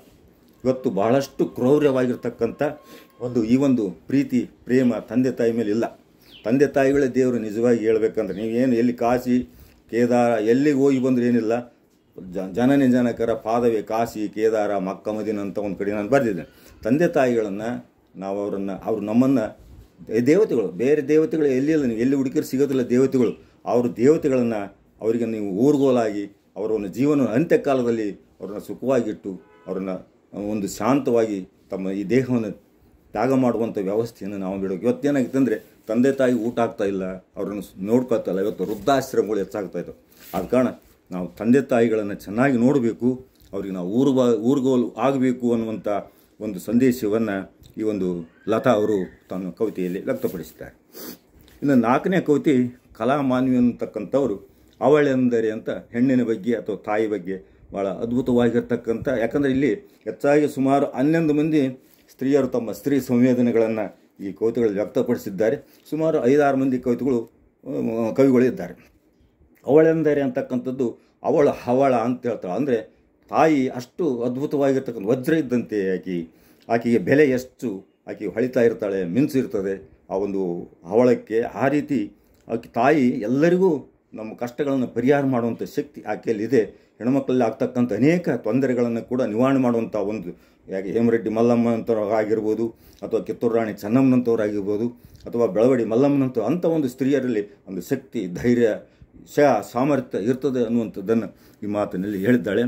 ಇವತ್ತು ಬಹಳಷ್ಟು ಕ್ರೌರ್ಯವಾಗಿರ್ತಕ್ಕಂಥ ಈ ಒಂದು ಪ್ರೀತಿ ಪ್ರೇಮ ತಂದೆ ತಾಯಿ ಮೇಲೆ ಇಲ್ಲ. ತಂದೆ ತಾಯಿಗಳೇ ದೇವರು. ನಿಜವಾಗಿ ಹೇಳ್ಬೇಕಂದ್ರೆ ನೀವೇನು ಎಲ್ಲಿ ಕಾಶಿ ಕೇದಾರ ಎಲ್ಲಿಗೆ ಹೋಗಿ ಬಂದ್ರೆ ಏನಿಲ್ಲ, ಜನನಿ ಜನಕರ ಪಾದವೇ ಕಾಶಿ ಕೇದಾರ ಮಕ್ಕ ಮದೀನ ಅಂತ ಒಂದು ಕಡೆ ನಾನು ಬರೆದಿದ್ದೇನೆ. ತಂದೆ ತಾಯಿಗಳನ್ನು ನಾವು ಅವರು ನಮ್ಮನ್ನು ದೇವತೆಗಳು, ಬೇರೆ ದೇವತೆಗಳು ಎಲ್ಲಿಲ್ಲ, ನೀವು ಎಲ್ಲಿ ಹುಡುಕಿರು ಸಿಗೋದಿಲ್ಲ ದೇವತೆಗಳು. ಅವರು ದೇವತೆಗಳನ್ನು ಅವರಿಗೆ ನೀವು ಊರ್ಗೋಲಾಗಿ ಅವರನ್ನು ಜೀವನ ಅಂತ್ಯಕಾಲದಲ್ಲಿ ಅವ್ರನ್ನ ಸುಖವಾಗಿಟ್ಟು ಅವರನ್ನು ಒಂದು ಶಾಂತವಾಗಿ ತಮ್ಮ ಈ ದೇಹವನ್ನು ತ್ಯಾಗ ಮಾಡುವಂಥ ವ್ಯವಸ್ಥೆಯನ್ನು ನಾವು ಬಿಡೋಕೆ. ಇವತ್ತೇನಾಗಿತ್ತು ಅಂದರೆ ತಂದೆ ತಾಯಿ ಊಟ ಆಗ್ತಾ ಇಲ್ಲ, ಅವ್ರನ್ನ ನೋಡ್ಕೊಳ್ತಾ ಇಲ್ಲ. ಇವತ್ತು ವೃದ್ಧಾಶ್ರಮಗಳು ಹೆಚ್ಚಾಗ್ತಾ ಇದ್ದವು. ಆದ ಕಾರಣ ನಾವು ತಂದೆ ತಾಯಿಗಳನ್ನು ಚೆನ್ನಾಗಿ ನೋಡಬೇಕು, ಅವ್ರಿಗೆ ನಾವು ಊರುಗೋಲು ಆಗಬೇಕು ಅನ್ನುವಂಥ ಒಂದು ಸಂದೇಶವನ್ನು ಈ ಒಂದು ಲತಾ ಅವರು ತನ್ನ ಕವಿತೆಯಲ್ಲಿ ವ್ಯಕ್ತಪಡಿಸಿದ್ದಾರೆ. ಇನ್ನು 4ನೇ ಕವಿತೆ ಕಲಾಮಾನ್ವಿ ಅಂತಕ್ಕಂಥವರು ಅವಳೆಂದರೆ ಅಂತ ಹೆಣ್ಣಿನ ಬಗ್ಗೆ ಅಥವಾ ತಾಯಿ ಬಗ್ಗೆ ಭಾಳ ಅದ್ಭುತವಾಗಿರ್ತಕ್ಕಂಥ, ಯಾಕಂದರೆ ಇಲ್ಲಿ ಹೆಚ್ಚಾಗಿ ಸುಮಾರು 11 ಮಂದಿ ಸ್ತ್ರೀಯರು ತಮ್ಮ ಸ್ತ್ರೀ ಸಂವೇದನೆಗಳನ್ನು ಈ ಕವಿತೆಗಳಲ್ಲಿ ವ್ಯಕ್ತಪಡಿಸಿದ್ದಾರೆ. ಸುಮಾರು 5-6 ಮಂದಿ ಕವಿಗಳು ಇದ್ದಾರೆ. ಅವಳೆಂದರೆ ಅಂತಕ್ಕಂಥದ್ದು ಹವಳ ಅಂತ ಹೇಳ್ತಾಳೆ. ಅಂದರೆ ತಾಯಿ ಅಷ್ಟು ಅದ್ಭುತವಾಗಿರ್ತಕ್ಕಂಥ ವಜ್ರ ಇದ್ದಂತೆ ಆಕೆಗೆ ಬೆಲೆ ಎಷ್ಟು, ಆಕೆ ಹೊಳಿತಾ ಇರ್ತಾಳೆ, ಮಿಂಚಿರ್ತದೆ ಆ ಒಂದು ಹವಳಕ್ಕೆ. ಆ ರೀತಿ ಆಕೆ ತಾಯಿ ಎಲ್ಲರಿಗೂ ನಮ್ಮ ಕಷ್ಟಗಳನ್ನು ಪರಿಹಾರ ಮಾಡುವಂಥ ಶಕ್ತಿ ಆಕೆಯಲ್ಲಿ ಇದೆ. ಹೆಣ್ಮಕ್ಳಲ್ಲಿ ಆಗ್ತಕ್ಕಂಥ ಅನೇಕ ತೊಂದರೆಗಳನ್ನು ಕೂಡ ನಿವಾರಣೆ ಮಾಡುವಂಥ ಒಂದು, ಯಾಕೆ ಹೇಮರೆಡ್ಡಿ ಮಲ್ಲಮ್ಮನಂಥವ್ರು ಆಗಿರ್ಬೋದು, ಅಥವಾ ಕಿತ್ತೂರು ರಾಣಿ ಚೆನ್ನಮ್ಮನಂಥವ್ರಾಗಿರ್ಬೋದು, ಅಥವಾ ಬೆಳವಡಿ ಮಲ್ಲಮ್ಮನಂಥ ಅಂಥ ಒಂದು ಸ್ತ್ರೀಯರಲ್ಲಿ ಒಂದು ಶಕ್ತಿ, ಧೈರ್ಯ, ಸಾಮರ್ಥ್ಯ ಇರ್ತದೆ ಅನ್ನುವಂಥದ್ದನ್ನು ಈ ಮಾತಿನಲ್ಲಿ ಹೇಳಿದ್ದಾಳೆ.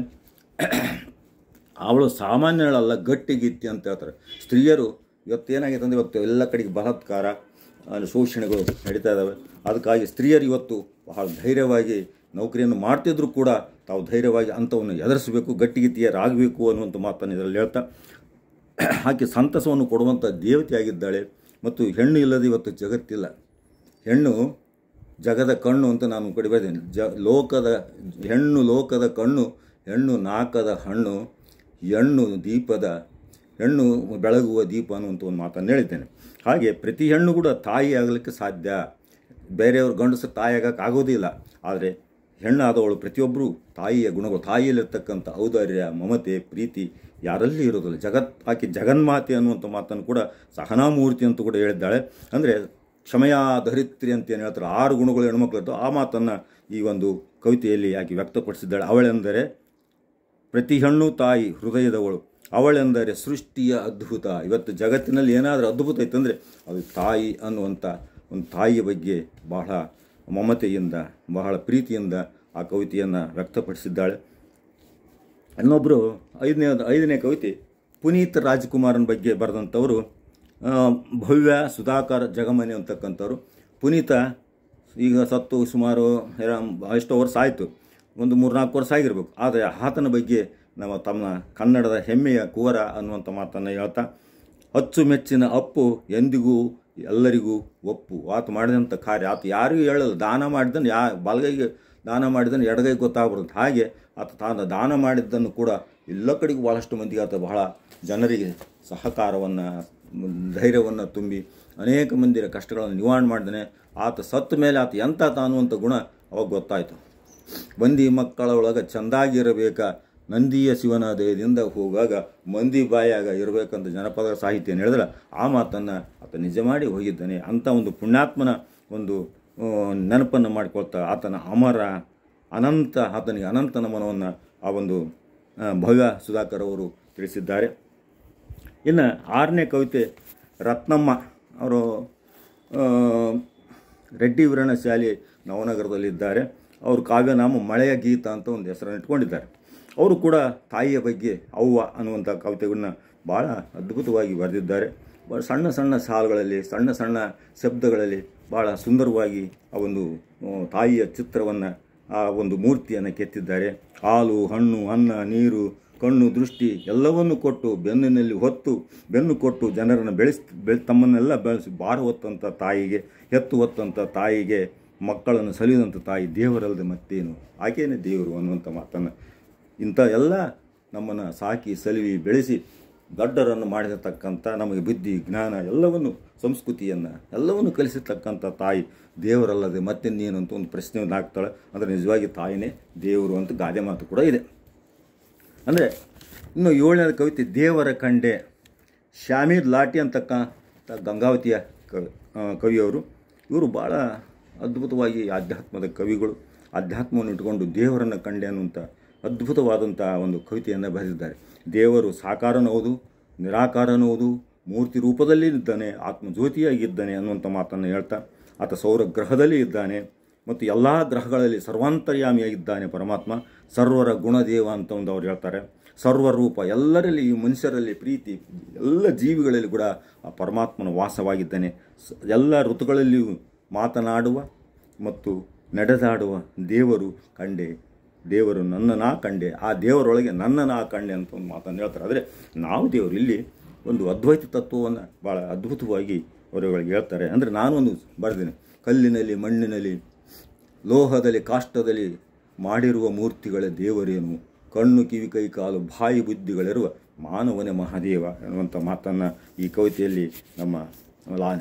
ಅವಳು ಸಾಮಾನ್ಯಳಲ್ಲ, ಗಟ್ಟಿಗಿತ್ತಿ ಅಂತ ಹೇಳ್ತಾರೆ. ಸ್ತ್ರೀಯರು ಇವತ್ತೇನಾಗಿದೆ ಅಂದರೆ ಇವತ್ತು ಎಲ್ಲ ಕಡೆಗೆ ಬಲಾತ್ಕಾರ, ಶೋಷಣೆಗಳು ನಡೀತಾ ಇದ್ದಾವೆ. ಅದಕ್ಕಾಗಿ ಸ್ತ್ರೀಯರು ಇವತ್ತು ಬಹಳ ಧೈರ್ಯವಾಗಿ ನೌಕರಿಯನ್ನು ಮಾಡ್ತಿದ್ರು ಕೂಡ ತಾವು ಧೈರ್ಯವಾಗಿ ಅಂಥವನ್ನು ಎದುರಿಸಬೇಕು, ಗಟ್ಟಿಗಿತ್ತಿಯರಾಗಬೇಕು ಅನ್ನುವಂಥ ಮಾತನ್ನು ಇದರಲ್ಲಿ ಹೇಳ್ತಾ, ಆಕೆ ಸಂತಸವನ್ನು ಕೊಡುವಂಥ ದೇವತೆಯಾಗಿದ್ದಾಳೆ. ಮತ್ತು ಹೆಣ್ಣು ಇಲ್ಲದೆ ಇವತ್ತು ಜಗತ್ತಿಲ್ಲ. ಹೆಣ್ಣು ಜಗದ ಕಣ್ಣು ಅಂತ ನಾನು ಕಡಿಬೇದೇನೆ. ಹೆಣ್ಣು ಲೋಕದ ಕಣ್ಣು, ಹೆಣ್ಣು ನಾಕದ ಹಣ್ಣು, ಹೆಣ್ಣು ಬೆಳಗುವ ದೀಪ ಅನ್ನುವಂಥ ಒಂದು ಮಾತನ್ನು ಹೇಳಿದ್ದೇನೆ. ಹಾಗೆ ಪ್ರತಿ ಹೆಣ್ಣು ಕೂಡ ತಾಯಿ ಆಗಲಿಕ್ಕೆ ಸಾಧ್ಯ. ಬೇರೆಯವ್ರ ಗಂಡಸರು ತಾಯಿ ಆಗೋಕ್ಕೆ ಆಗೋದಿಲ್ಲ. ಆದರೆ ಹೆಣ್ಣಾದವಳು ಪ್ರತಿಯೊಬ್ಬರೂ ತಾಯಿಯ ಗುಣಗಳು, ತಾಯಿಯಲ್ಲಿರ್ತಕ್ಕಂಥ ಔದಾರ್ಯ, ಮಮತೆ, ಪ್ರೀತಿ ಯಾರಲ್ಲಿ ಇರೋದಿಲ್ಲ. ಆಕೆ ಜಗನ್ಮಾತೆ ಅನ್ನುವಂಥ ಮಾತನ್ನು ಕೂಡ ಸಹನಾಮೂರ್ತಿ ಅಂತ ಕೂಡ ಹೇಳಿದ್ದಾಳೆ. ಅಂದರೆ ಕ್ಷಮೆಯ ಧರಿತ್ರಿ ಅಂತ ಏನು ಹೇಳ್ತಾರೆ, 6 ಗುಣಗಳು ಹೆಣ್ಮಕ್ಳು ಇರ್ತವೆ. ಆ ಮಾತನ್ನು ಈ ಒಂದು ಕವಿತೆಯಲ್ಲಿ ಆಕೆ ವ್ಯಕ್ತಪಡಿಸಿದ್ದಾಳೆ. ಅವಳೆಂದರೆ ಪ್ರತಿ ಹೆಣ್ಣು ತಾಯಿ ಹೃದಯದವಳು, ಅವಳೆಂದರೆ ಸೃಷ್ಟಿಯ ಅದ್ಭುತ. ಇವತ್ತು ಜಗತ್ತಿನಲ್ಲಿ ಏನಾದರೂ ಅದ್ಭುತ ಇತ್ತಂದರೆ ಅದು ತಾಯಿ ಅನ್ನುವಂಥ ಒಂದು ತಾಯಿಯ ಬಗ್ಗೆ ಬಹಳ ಮಮತೆಯಿಂದ, ಬಹಳ ಪ್ರೀತಿಯಿಂದ ಆ ಕವಿತೆಯನ್ನು ವ್ಯಕ್ತಪಡಿಸಿದ್ದಾಳೆ. ಇನ್ನೊಬ್ಬರು 5ನೇ ಕವಿತೆ ಪುನೀತ್ ರಾಜ್ಕುಮಾರನ ಬಗ್ಗೆ ಬರೆದಂಥವರು ಭವ್ಯ ಸುಧಾಕರ್ ಜಗಮನೆ ಅಂತಕ್ಕಂಥವ್ರು. ಪುನೀತ ಈಗ ಸತ್ತು ಸುಮಾರು ಎಷ್ಟೋ ವರ್ಷ ಆಯಿತು, ಒಂದು 3-4 ವರ್ಷ ಆಗಿರ್ಬೇಕು. ಆದರೆ ಆತನ ಬಗ್ಗೆ ತಮ್ಮ ಕನ್ನಡದ ಹೆಮ್ಮೆಯ ಕುವರ ಅನ್ನುವಂಥ ಮಾತನ್ನು ಹೇಳ್ತಾ, ಅಚ್ಚುಮೆಚ್ಚಿನ ಅಪ್ಪು ಎಂದಿಗೂ ಎಲ್ಲರಿಗೂ ಒಪ್ಪು. ಆತ ಮಾಡಿದಂಥ ಕಾರ್ಯ ಆತ ಯಾರಿಗೂ ಹೇಳಲ್ಲ. ದಾನ ಮಾಡಿದ್ದನ್ನು ಬಲಗೈಗೆ ದಾನ ಮಾಡಿದ್ದನ್ನು ಎಡಗೈಗೆ ಗೊತ್ತಾಗ್ಬಿಡುತ್ತೆ. ಹಾಗೆ ಆತ ತಾನು ದಾನ ಮಾಡಿದ್ದನ್ನು ಕೂಡ ಎಲ್ಲ ಕಡೆಗೂ ಭಾಳಷ್ಟು ಮಂದಿಗೆ ಆತ ಬಹಳ ಜನರಿಗೆ ಸಹಕಾರವನ್ನು, ಧೈರ್ಯವನ್ನು ತುಂಬಿ ಅನೇಕ ಮಂದಿರ ಕಷ್ಟಗಳನ್ನು ನಿವಾರಣೆ ಮಾಡಿದ್ದಾನೆ. ಆತ ಸತ್ತ ಮೇಲೆ ಆತ ಎಂಥ ಅನ್ನುವಂಥ ಗುಣ ಅವಾಗ ಗೊತ್ತಾಯಿತು. ಮಂದಿ ಮಕ್ಕಳ ಒಳಗೆ ಚೆಂದಾಗಿರಬೇಕ, ನಂದಿಯ ಶಿವನ ದಯದಿಂದ ಹೋಗಾಗ ಮಂದಿ ಬಾಯಾಗ ಇರಬೇಕಂತ ಜನಪದ ಸಾಹಿತ್ಯನ ಹೇಳಿದ್ರೆ ಆ ಮಾತನ್ನು ಆತ ನಿಜ ಮಾಡಿ ಹೋಗಿದ್ದಾನೆ. ಅಂಥ ಒಂದು ಪುಣ್ಯಾತ್ಮನ ಒಂದು ನೆನಪನ್ನು ಮಾಡಿಕೊಳ್ತಾ ಆತನ ಆತನಿಗೆ ಅನಂತ ನಮನವನ್ನು ಆ ಒಂದು ಭವ್ಯ ಸುಧಾಕರ್ ಅವರು ತಿಳಿಸಿದ್ದಾರೆ. ಇನ್ನು 6ನೇ ಕವಿತೆ ರತ್ನಮ್ಮ ಅವರು ರೆಡ್ಡಿ ವೀರಣ್ಣ ಶಾಲೆ ನವನಗರದಲ್ಲಿದ್ದಾರೆ. ಅವರು ಕಾವ್ಯನಾಮ ಮಳೆಯ ಗೀತ ಅಂತ ಒಂದು ಹೆಸರನ್ನು ಇಟ್ಕೊಂಡಿದ್ದಾರೆ. ಅವರು ಕೂಡ ತಾಯಿಯ ಬಗ್ಗೆ ಅವ್ವ ಅನ್ನುವಂಥ ಕವಿತೆಗಳನ್ನ ಭಾಳ ಅದ್ಭುತವಾಗಿ ಬರೆದಿದ್ದಾರೆ. ಸಣ್ಣ ಸಣ್ಣ ಸಾಲುಗಳಲ್ಲಿ, ಸಣ್ಣ ಸಣ್ಣ ಶಬ್ದಗಳಲ್ಲಿ ಭಾಳ ಸುಂದರವಾಗಿ ಆ ಒಂದು ತಾಯಿಯ ಚಿತ್ರವನ್ನು, ಆ ಒಂದು ಮೂರ್ತಿಯನ್ನು ಕೆತ್ತಿದ್ದಾರೆ. ಹಾಲು, ಹಣ್ಣು, ಅನ್ನ, ನೀರು, ಕಣ್ಣು, ದೃಷ್ಟಿ ಎಲ್ಲವನ್ನು ಕೊಟ್ಟು ಬೆನ್ನು ಕೊಟ್ಟು ಜನರನ್ನು ತಮ್ಮನ್ನೆಲ್ಲ ಬೆಳೆಸಿ ಭಾರ ಹೊತ್ತಂಥ ತಾಯಿಗೆ, ಎತ್ತು ಹೊತ್ತಂಥ ತಾಯಿಗೆ ಮಕ್ಕಳನ್ನು ಸಲಿದಂಥ ತಾಯಿ ದೇವರಲ್ಲದೆ ಮತ್ತೇನು, ಆಕೆಯೇ ದೇವರು ಅನ್ನುವಂಥ ಮಾತನ್ನು, ಇಂಥ ಎಲ್ಲ ನಮ್ಮನ್ನು ಸಾಕಿ ಸಲಿವಿ ಬೆಳೆಸಿ ದೊಡ್ಡರನ್ನು ಮಾಡಿರತಕ್ಕಂಥ ನಮಗೆ ಬುದ್ಧಿ ಜ್ಞಾನ ಎಲ್ಲವನ್ನು ಸಂಸ್ಕೃತಿಯನ್ನು ಎಲ್ಲವನ್ನು ಕಲಿಸಿರ್ತಕ್ಕಂಥ ತಾಯಿ ದೇವರಲ್ಲದೆ ಮತ್ತಿನ್ನೇನು ಅಂತ ಒಂದು ಪ್ರಶ್ನೆಯನ್ನು ಹಾಕ್ತಾಳೆ. ಅಂದರೆ ನಿಜವಾಗಿ ತಾಯಿನೇ ದೇವರು ಅಂತ ಗಾದೆ ಮಾತು ಕೂಡ ಇದೆ. ಅಂದರೆ ಇನ್ನು 7ನೇ ಕವಿತೆ ದೇವರ ಕಂಡೆ. ಶಾಮೀದ್ ಲಾಟಿ ಅಂತಕ್ಕಂಥ ಗಂಗಾವತಿಯ ಕವಿಯವರು. ಇವರು ಭಾಳ ಅದ್ಭುತವಾಗಿ ಆಧ್ಯಾತ್ಮದ ಕವಿಗಳು. ಆಧ್ಯಾತ್ಮವನ್ನು ಇಟ್ಟುಕೊಂಡು ದೇವರನ್ನು ಕಂಡೆ ಅನ್ನುವಂಥ ಅದ್ಭುತವಾದಂಥ ಒಂದು ಕವಿತೆಯನ್ನು ಬರೆದಿದ್ದಾರೆ. ದೇವರು ಸಾಕಾರನೋದು, ನಿರಾಕಾರನೋದು, ಮೂರ್ತಿ ರೂಪದಲ್ಲಿ ಇದ್ದಾನೆ, ಆತ್ಮಜ್ಯೋತಿಯಾಗಿದ್ದಾನೆ ಅನ್ನುವಂಥ ಮಾತನ್ನು ಹೇಳ್ತಾ, ಆತ ಸೌರ ಗ್ರಹದಲ್ಲಿ ಇದ್ದಾನೆ ಮತ್ತು ಎಲ್ಲ ಗ್ರಹಗಳಲ್ಲಿ ಸರ್ವಾಂತರ್ಯಾಮಿಯಾಗಿದ್ದಾನೆ ಪರಮಾತ್ಮ. ಸರ್ವರ ಗುಣದೇವ ಅಂತ ಒಂದು ಅವ್ರು ಹೇಳ್ತಾರೆ. ಸರ್ವರೂಪ, ಎಲ್ಲರಲ್ಲಿ, ಈ ಮನುಷ್ಯರಲ್ಲಿ ಪ್ರೀತಿ, ಎಲ್ಲ ಜೀವಿಗಳಲ್ಲಿ ಕೂಡ ಆ ಪರಮಾತ್ಮನ ವಾಸವಾಗಿದ್ದಾನೆ. ಎಲ್ಲ ಋತುಗಳಲ್ಲಿಯೂ ಮಾತನಾಡುವ ಮತ್ತು ನಡೆದಾಡುವ ದೇವರು ಕಂಡೆ, ದೇವರು ನನ್ನನ್ನು ಕಂಡೆ, ಆ ದೇವರೊಳಗೆ ನನ್ನನ್ನು ಕಂಡೆ ಅಂತ ಒಂದು ಮಾತನ್ನು ಹೇಳ್ತಾರೆ. ಆದರೆ ನಾವು ದೇವರು ಇಲ್ಲಿ ಒಂದು ಅದ್ವೈತ ತತ್ವವನ್ನು ಭಾಳ ಅದ್ಭುತವಾಗಿ ಅವರುಗಳಿಗೆ ಹೇಳ್ತಾರೆ. ಅಂದರೆ ನಾನೊಂದು ಬರೆದೇನೆ, ಕಲ್ಲಿನಲ್ಲಿ, ಮಣ್ಣಿನಲ್ಲಿ, ಲೋಹದಲ್ಲಿ, ಕಾಷ್ಟದಲ್ಲಿ ಮಾಡಿರುವ ಮೂರ್ತಿಗಳ ದೇವರೇನು, ಕಣ್ಣು, ಕಿವಿ, ಕೈ, ಕಾಲು, ಬಾಯಿ, ಬುದ್ಧಿಗಳಿರುವ ಮಾನವನೇ ಮಹಾದೇವ ಎನ್ನುವಂಥ ಮಾತನ್ನು ಈ ಕವಿತೆಯಲ್ಲಿ ನಮ್ಮ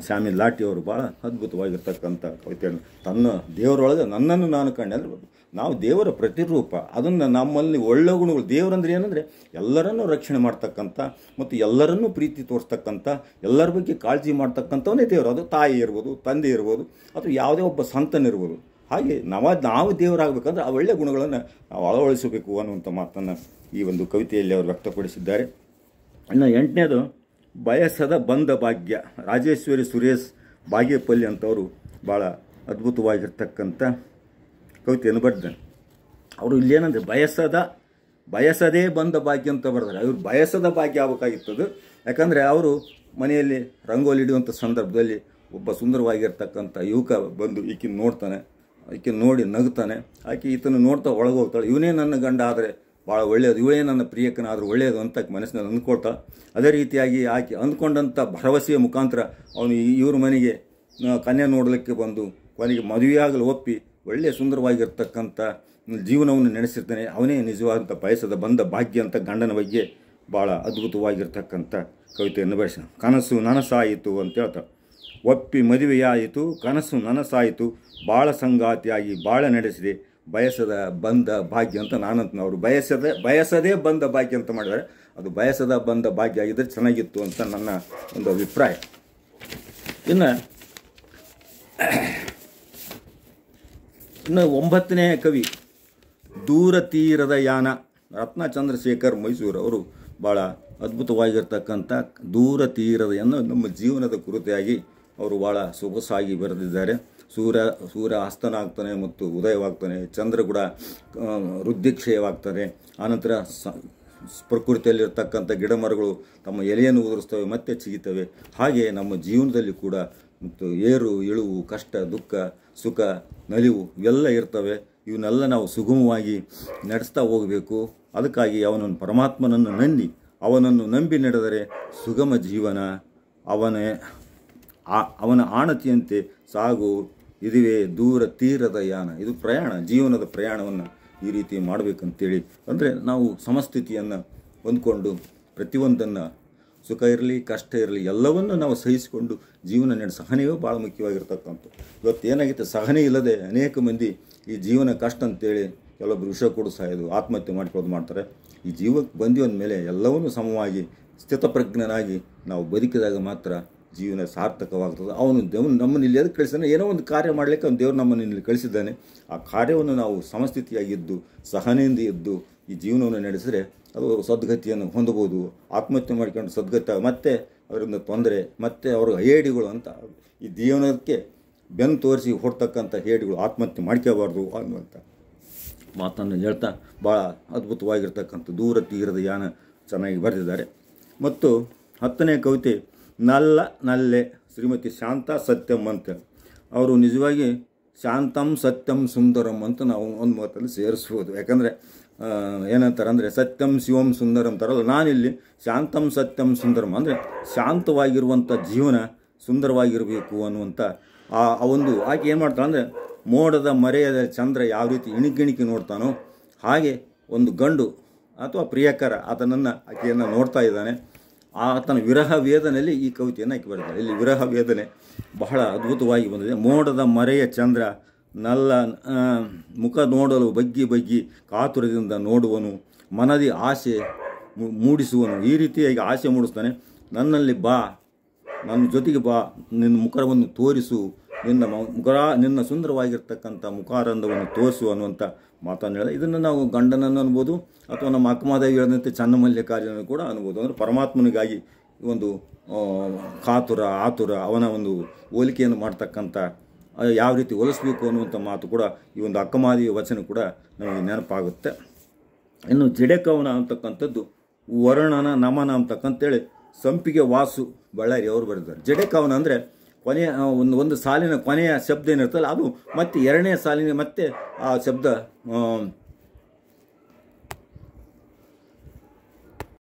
ಶಾಮೀದ್ ಲಾಟಿ ಅವರು ಭಾಳ ಅದ್ಭುತವಾಗಿರ್ತಕ್ಕಂಥ ಕವಿತೆಯನ್ನು ತನ್ನ ದೇವರೊಳಗೆ ನನ್ನನ್ನು ನಾನು ಕಂಡೆ. ಅಂದರೆ ನಾವು ದೇವರ ಪ್ರತಿರೂಪ. ಅದನ್ನು ನಮ್ಮಲ್ಲಿ ಒಳ್ಳೆ ಗುಣಗಳು, ದೇವರಂದ್ರೆ ಏನಂದರೆ ಎಲ್ಲರನ್ನೂ ರಕ್ಷಣೆ ಮಾಡ್ತಕ್ಕಂಥ ಮತ್ತು ಎಲ್ಲರನ್ನೂ ಪ್ರೀತಿ ತೋರಿಸ್ತಕ್ಕಂಥ, ಎಲ್ಲರ ಬಗ್ಗೆ ಕಾಳಜಿ ಮಾಡ್ತಕ್ಕಂಥವನ್ನೇ ದೇವರು. ಅದು ತಾಯಿ ಇರ್ಬೋದು, ತಂದೆ ಇರ್ಬೋದು, ಅಥವಾ ಯಾವುದೇ ಒಬ್ಬ ಸಂತನಿರ್ಬೋದು. ಹಾಗೆ ನಾವು ದೇವರಾಗಬೇಕಂದ್ರೆ ಆ ಒಳ್ಳೆಯ ಗುಣಗಳನ್ನು ನಾವು ಅಳವಡಿಸಬೇಕು ಅನ್ನುವಂಥ ಮಾತನ್ನು ಈ ಒಂದು ಕವಿತೆಯಲ್ಲಿ ಅವರು ವ್ಯಕ್ತಪಡಿಸಿದ್ದಾರೆ. ಇನ್ನು 8ನೇದು ಬಯಸದ ಬಂದ ಭಾಗ್ಯ. ರಾಜೇಶ್ವರಿ ಸುರೇಶ್ ಬಾಗೇಪಲ್ಲಿ ಅಂತವರು ಭಾಳ ಅದ್ಭುತವಾಗಿರ್ತಕ್ಕಂಥ ಕವಿತೆಯನ್ನು ಬರೆದಿದ್ದಾರೆ. ಅವರು ಇಲ್ಲೇನಂದರೆ ಬಯಸದೇ ಬಂದ ಭಾಗ್ಯ ಅಂತ ಬರೆದಾರೆ. ಅವರು ಬಯಸದ ಭಾಗ್ಯ ಆಗಬೇಕಾಗಿತ್ತದು. ಯಾಕಂದರೆ ಅವರು ಮನೆಯಲ್ಲಿ ರಂಗೋಲಿ ಹಿಡಿಯುವಂಥ ಸಂದರ್ಭದಲ್ಲಿ ಒಬ್ಬ ಸುಂದರವಾಗಿರ್ತಕ್ಕಂಥ ಯುವಕ ಬಂದು ಈಕಿನ ನೋಡ್ತಾನೆ, ಈಕೆ ನೋಡಿ ನಗ್ತಾನೆ, ಆಕೆ ಈತನ ನೋಡ್ತಾ ಒಳಗೆ ಹೋಗ್ತಾಳೆ. ಇವನೇ ನನ್ನ ಗಂಡ ಆದರೆ ಭಾಳ ಒಳ್ಳೆಯದು, ಇವಳೇ ನನ್ನ ಪ್ರಿಯಕನಾದರೂ ಒಳ್ಳೆಯದು ಅಂತ ಮನಸ್ಸಿನಲ್ಲಿ ಅಂದ್ಕೊಳ್ತಾ, ಅದೇ ರೀತಿಯಾಗಿ ಆಕೆ ಅಂದ್ಕೊಂಡಂಥ ಭರವಸೆಯ ಮುಖಾಂತರ ಅವನು ಇವ್ರ ಮನೆಗೆ ಕನ್ಯೆ ನೋಡಲಿಕ್ಕೆ ಬಂದು ಕೊನೆಗೆ ಮದುವೆಯಾಗಲು ಒಪ್ಪಿ ಒಳ್ಳೆಯ ಸುಂದರವಾಗಿರ್ತಕ್ಕಂಥ ಜೀವನವನ್ನು ನಡೆಸಿರ್ತಾನೆ. ಅವನೇ ನಿಜವಾದಂಥ ಬಯಸದ ಬಂದ ಭಾಗ್ಯ ಅಂತ ಗಂಡನ ಬಗ್ಗೆ ಭಾಳ ಅದ್ಭುತವಾಗಿರ್ತಕ್ಕಂಥ ಕವಿತೆಯನ್ನು ಬರೆಸ. ಕನಸು ನನಸಾಯಿತು ಅಂತ ಹೇಳ್ತಾರೆ. ಒಪ್ಪಿ ಮದುವೆಯಾಯಿತು, ಕನಸು ನನಸಾಯಿತು, ಬಾಳ ಸಂಗಾತಿಯಾಗಿ ಬಾಳ ನಡೆಸಿದೆ, ಬಯಸದ ಬಂದ ಭಾಗ್ಯ ಅಂತ ಅವರು ಬಯಸದೇ ಬಂದ ಭಾಗ್ಯ ಅಂತ ಮಾಡಿದ್ದಾರೆ. ಅದು ಬಯಸದ ಬಂದ ಭಾಗ್ಯ ಆಗಿದ್ದರೆ ಚೆನ್ನಾಗಿತ್ತು ಅಂತ ನನ್ನ ಒಂದು ಅಭಿಪ್ರಾಯ. ಇನ್ನು 9ನೇ ಕವಿ ದೂರ ತೀರದ ಯಾನ. ರತ್ನ ಚಂದ್ರಶೇಖರ್ ಮೈಸೂರು ಅವರು ಭಾಳ ಅದ್ಭುತವಾಗಿರ್ತಕ್ಕಂಥ ದೂರ ತೀರದ ಯಾನ ನಮ್ಮ ಜೀವನದ ಕುರಿತಾಗಿ ಅವರು ಭಾಳ ಸೊಗಸಾಗಿ ಬರೆದಿದ್ದಾರೆ. ಸೂರ್ಯ ಅಸ್ತನಾಗ್ತಾನೆ ಮತ್ತು ಉದಯವಾಗ್ತಾನೆ, ಚಂದ್ರ ಕೂಡ ವೃದ್ಧಿಕ್ಷಯವಾಗ್ತಾನೆ. ಆನಂತರ ಪ್ರಕೃತಿಯಲ್ಲಿರ್ತಕ್ಕಂಥ ಗಿಡ ಮರಗಳು ತಮ್ಮ ಎಲೆಯನ್ನು ಉದುರಿಸ್ತವೆ, ಮತ್ತೆ ಚಿಗಿತವೆ. ಹಾಗೆ ನಮ್ಮ ಜೀವನದಲ್ಲಿ ಕೂಡ ಮತ್ತು ಏರು ಇಳುವು, ಕಷ್ಟ, ದುಃಖ, ಸುಖ, ನಲಿವು ಇವೆಲ್ಲ ಇರ್ತವೆ. ಇವನ್ನೆಲ್ಲ ನಾವು ಸುಗಮವಾಗಿ ನಡೆಸ್ತಾ ಹೋಗಬೇಕು. ಅದಕ್ಕಾಗಿ ಅವನನ್ನು ನಂಬಿ ನಡೆದರೆ ಸುಗಮ ಜೀವನ, ಅವನ ಆಣತಿಯಂತೆ ಸಾಗು, ಇದುವೇ ದೂರ ತೀರದ ಯಾನ. ಇದು ಪ್ರಯಾಣ, ಜೀವನದ ಪ್ರಯಾಣವನ್ನು ಈ ರೀತಿ ಮಾಡಬೇಕಂತೇಳಿ, ಅಂದರೆ ನಾವು ಸಮಸ್ಥಿತಿಯನ್ನು ಹೊಂದ್ಕೊಂಡು ಪ್ರತಿಯೊಂದನ್ನು, ಸುಖ ಇರಲಿ ಕಷ್ಟ ಇರಲಿ ಎಲ್ಲವನ್ನು ನಾವು ಸಹಿಸಿಕೊಂಡು ಜೀವನ ನಡೆಸ. ಸಹನೆಯೂ ಭಾಳ ಮುಖ್ಯವಾಗಿರ್ತಕ್ಕಂಥ. ಇವತ್ತು ಏನಾಗುತ್ತೆ, ಸಹನೆ ಇಲ್ಲದೆ ಅನೇಕ ಮಂದಿ ಈ ಜೀವನ ಕಷ್ಟ ಅಂತೇಳಿ ಕೆಲವೊಬ್ಬರು ವಿಷ ಕೊಡು ಸಾಯೋದು, ಆತ್ಮಹತ್ಯೆ ಮಾಡ್ಕೊಳ್ಳೋದು ಮಾಡ್ತಾರೆ. ಈ ಜೀವಕ್ಕೆ ಬಂದಿವಂದ ಮೇಲೆ ಎಲ್ಲವನ್ನೂ ಸಮವಾಗಿ ಸ್ಥಿತಪ್ರಜ್ಞನಾಗಿ ನಾವು ಬದುಕಿದಾಗ ಮಾತ್ರ ಜೀವನ ಸಾರ್ಥಕವಾಗ್ತದೆ. ಅವನು ನಮ್ಮನ್ನು ಇಲ್ಲಿ ಎದಕ್ಕೆ ಕಳಿಸಿದ್ದಾನೆ, ಏನೋ ಒಂದು ಕಾರ್ಯ ಮಾಡಲಿಕ್ಕೆ ಅವನು ದೇವರು ನಮ್ಮನ್ನು ಇಲ್ಲಿ ಕಳಿಸಿದ್ದಾನೆ. ಆ ಕಾರ್ಯವನ್ನು ನಾವು ಸಮಸ್ಥಿತಿಯಾಗಿದ್ದು ಸಹನೆಯಿಂದ ಇದ್ದು ಈ ಜೀವನವನ್ನು ನಡೆಸಿದರೆ ಅದು ಸದ್ಗತಿಯನ್ನು ಹೊಂದಬಹುದು. ಆತ್ಮಹತ್ಯೆ ಮಾಡ್ಕೊಂಡು ಸದ್ಗತಿ ಮತ್ತೆ ಅವರಿಂದ ತೊಂದರೆ, ಮತ್ತೆ ಅವ್ರ ಹೇಡಿಗಳು ಅಂತ ಈ ಜೀವನಕ್ಕೆ ಬೆನ್ನು ತೋರಿಸಿ ಹೊಡ್ತಕ್ಕಂಥ ಹೇಡಿಗಳು ಆತ್ಮಹತ್ಯೆ ಮಾಡ್ಕೋಬಾರ್ದು ಅನ್ನುವಂಥ ಮಾತನ್ನು ಹೇಳ್ತಾ ಭಾಳ ಅದ್ಭುತವಾಗಿರ್ತಕ್ಕಂಥ ದೂರ ತೀರದ ಯಾನ ಚೆನ್ನಾಗಿ ಬರೆದಿದ್ದಾರೆ. ಮತ್ತು 10ನೇ ಕವಿತೆ ನಲ್ಲೆ ಶ್ರೀಮತಿ ಶಾಂತಾ ಸತ್ಯಂ ಅಂತ. ಅವರು ನಿಜವಾಗಿ ಶಾಂತಂ ಸತ್ಯಂ ಸುಂದರಂ ಅಂತ ನಾವು ಒಂದು ಮಾತಲ್ಲಿ ಸೇರಿಸ್ಬೋದು. ಯಾಕಂದರೆ ಏನಂತಾರೆ ಅಂದರೆ ಸತ್ಯಂ ಶಿವಂ ಸುಂದರಂ ಅಂತಾರಲ್ಲ, ನಾನಿಲ್ಲಿ ಶಾಂತಂ ಸತ್ಯಂ ಸುಂದರಂ ಅಂದರೆ ಶಾಂತವಾಗಿರುವಂಥ ಜೀವನ ಸುಂದರವಾಗಿರಬೇಕು ಅನ್ನುವಂಥ ಆ ಒಂದು ಆಕೆ ಏನು ಮಾಡ್ತಾಳೆ ಅಂದರೆ, ಮೋಡದ ಮರೆಯದ ಚಂದ್ರ ಯಾವ ರೀತಿ ಇಣಿಗಿಣಿಕಿ ನೋಡ್ತಾನೋ ಹಾಗೆ ಒಂದು ಗಂಡು ಅಥವಾ ಪ್ರಿಯಕರ ಆತನನ್ನು ಆಕೆಯನ್ನು ನೋಡ್ತಾ ಇದ್ದಾನೆ. ಆತನ ವಿರಹ ವೇದನೆಯಲ್ಲಿ ಈ ಕವಿತೆಯನ್ನು ಆಕೆ ಬರೆದಿದ್ದಾರೆ. ಇಲ್ಲಿ ವಿರಹ ವೇದನೆ ಬಹಳ ಅದ್ಭುತವಾಗಿ ಬಂದಿದೆ. ಮೋಡದ ಮರೆಯ ಚಂದ್ರ ನಲ್ಲ ಮುಖ ನೋಡಲು ಬಗ್ಗಿ ಬಗ್ಗಿ ಕಾತುರದಿಂದ ನೋಡುವನು, ಮನದಿ ಆಸೆ ಮೂಡಿಸುವನು. ಈ ರೀತಿಯಾಗಿ ಆಸೆ ಮೂಡಿಸ್ತಾನೆ. ನನ್ನಲ್ಲಿ ಬಾ, ನನ್ನ ಜೊತೆಗೆ ಬಾ, ನಿನ್ನ ಮುಖವನ್ನು ತೋರಿಸು, ನಿನ್ನ ಸುಂದರವಾಗಿರ್ತಕ್ಕಂಥ ಮುಖಾರಂಧವನ್ನು ತೋರಿಸು ಅನ್ನುವಂಥ ಮಾತನ್ನು ಹೇಳ. ಇದನ್ನು ನಾವು ಗಂಡನನ್ನು ಅನ್ಬೋದು, ಅಥವಾ ನಮ್ಮ ಅಕ್ಕಮಾದೇವಿ ಹೇಳಿದಂತೆ ಚನ್ನಮಲ್ಲಿಕಾರ್ಜುನನ್ನು ಕೂಡ ಅನ್ಬೋದು. ಅಂದರೆ ಪರಮಾತ್ಮನಿಗಾಗಿ ಒಂದು ಕಾತುರ ಆತುರ ಅವನ ಒಂದು ಹೋಲಿಕೆಯನ್ನು ಮಾಡ್ತಕ್ಕಂಥ, ಯಾವ ರೀತಿ ಹೋಲಿಸ್ಬೇಕು ಅನ್ನುವಂಥ ಮಾತು ಕೂಡ ಈ ಒಂದು ಅಕ್ಕಮಾದೇವಿ ವಚನ ಕೂಡ ನಮಗೆ ನೆನಪಾಗುತ್ತೆ. ಇನ್ನು ಜಡೆಕವನ ಅಂತಕ್ಕಂಥದ್ದು ವರ್ಣನ ನಮನ ಅಂತಕ್ಕಂತೇಳಿ ಸಂಪಿಗೆ ವಾಸು ಬಳ್ಳಾರಿ ಅವರು ಬರೆದಿದ್ದಾರೆ. ಜಡೆಕವನ ಅಂದರೆ ಕೊನೆಯ ಒಂದು ಸಾಲಿನ ಕೊನೆಯ ಶಬ್ದ ಏನಿರ್ತಲ್ಲ ಅದು ಮತ್ತೆ ಎರಡನೇ ಸಾಲಿನ ಮತ್ತೆ ಆ ಶಬ್ದ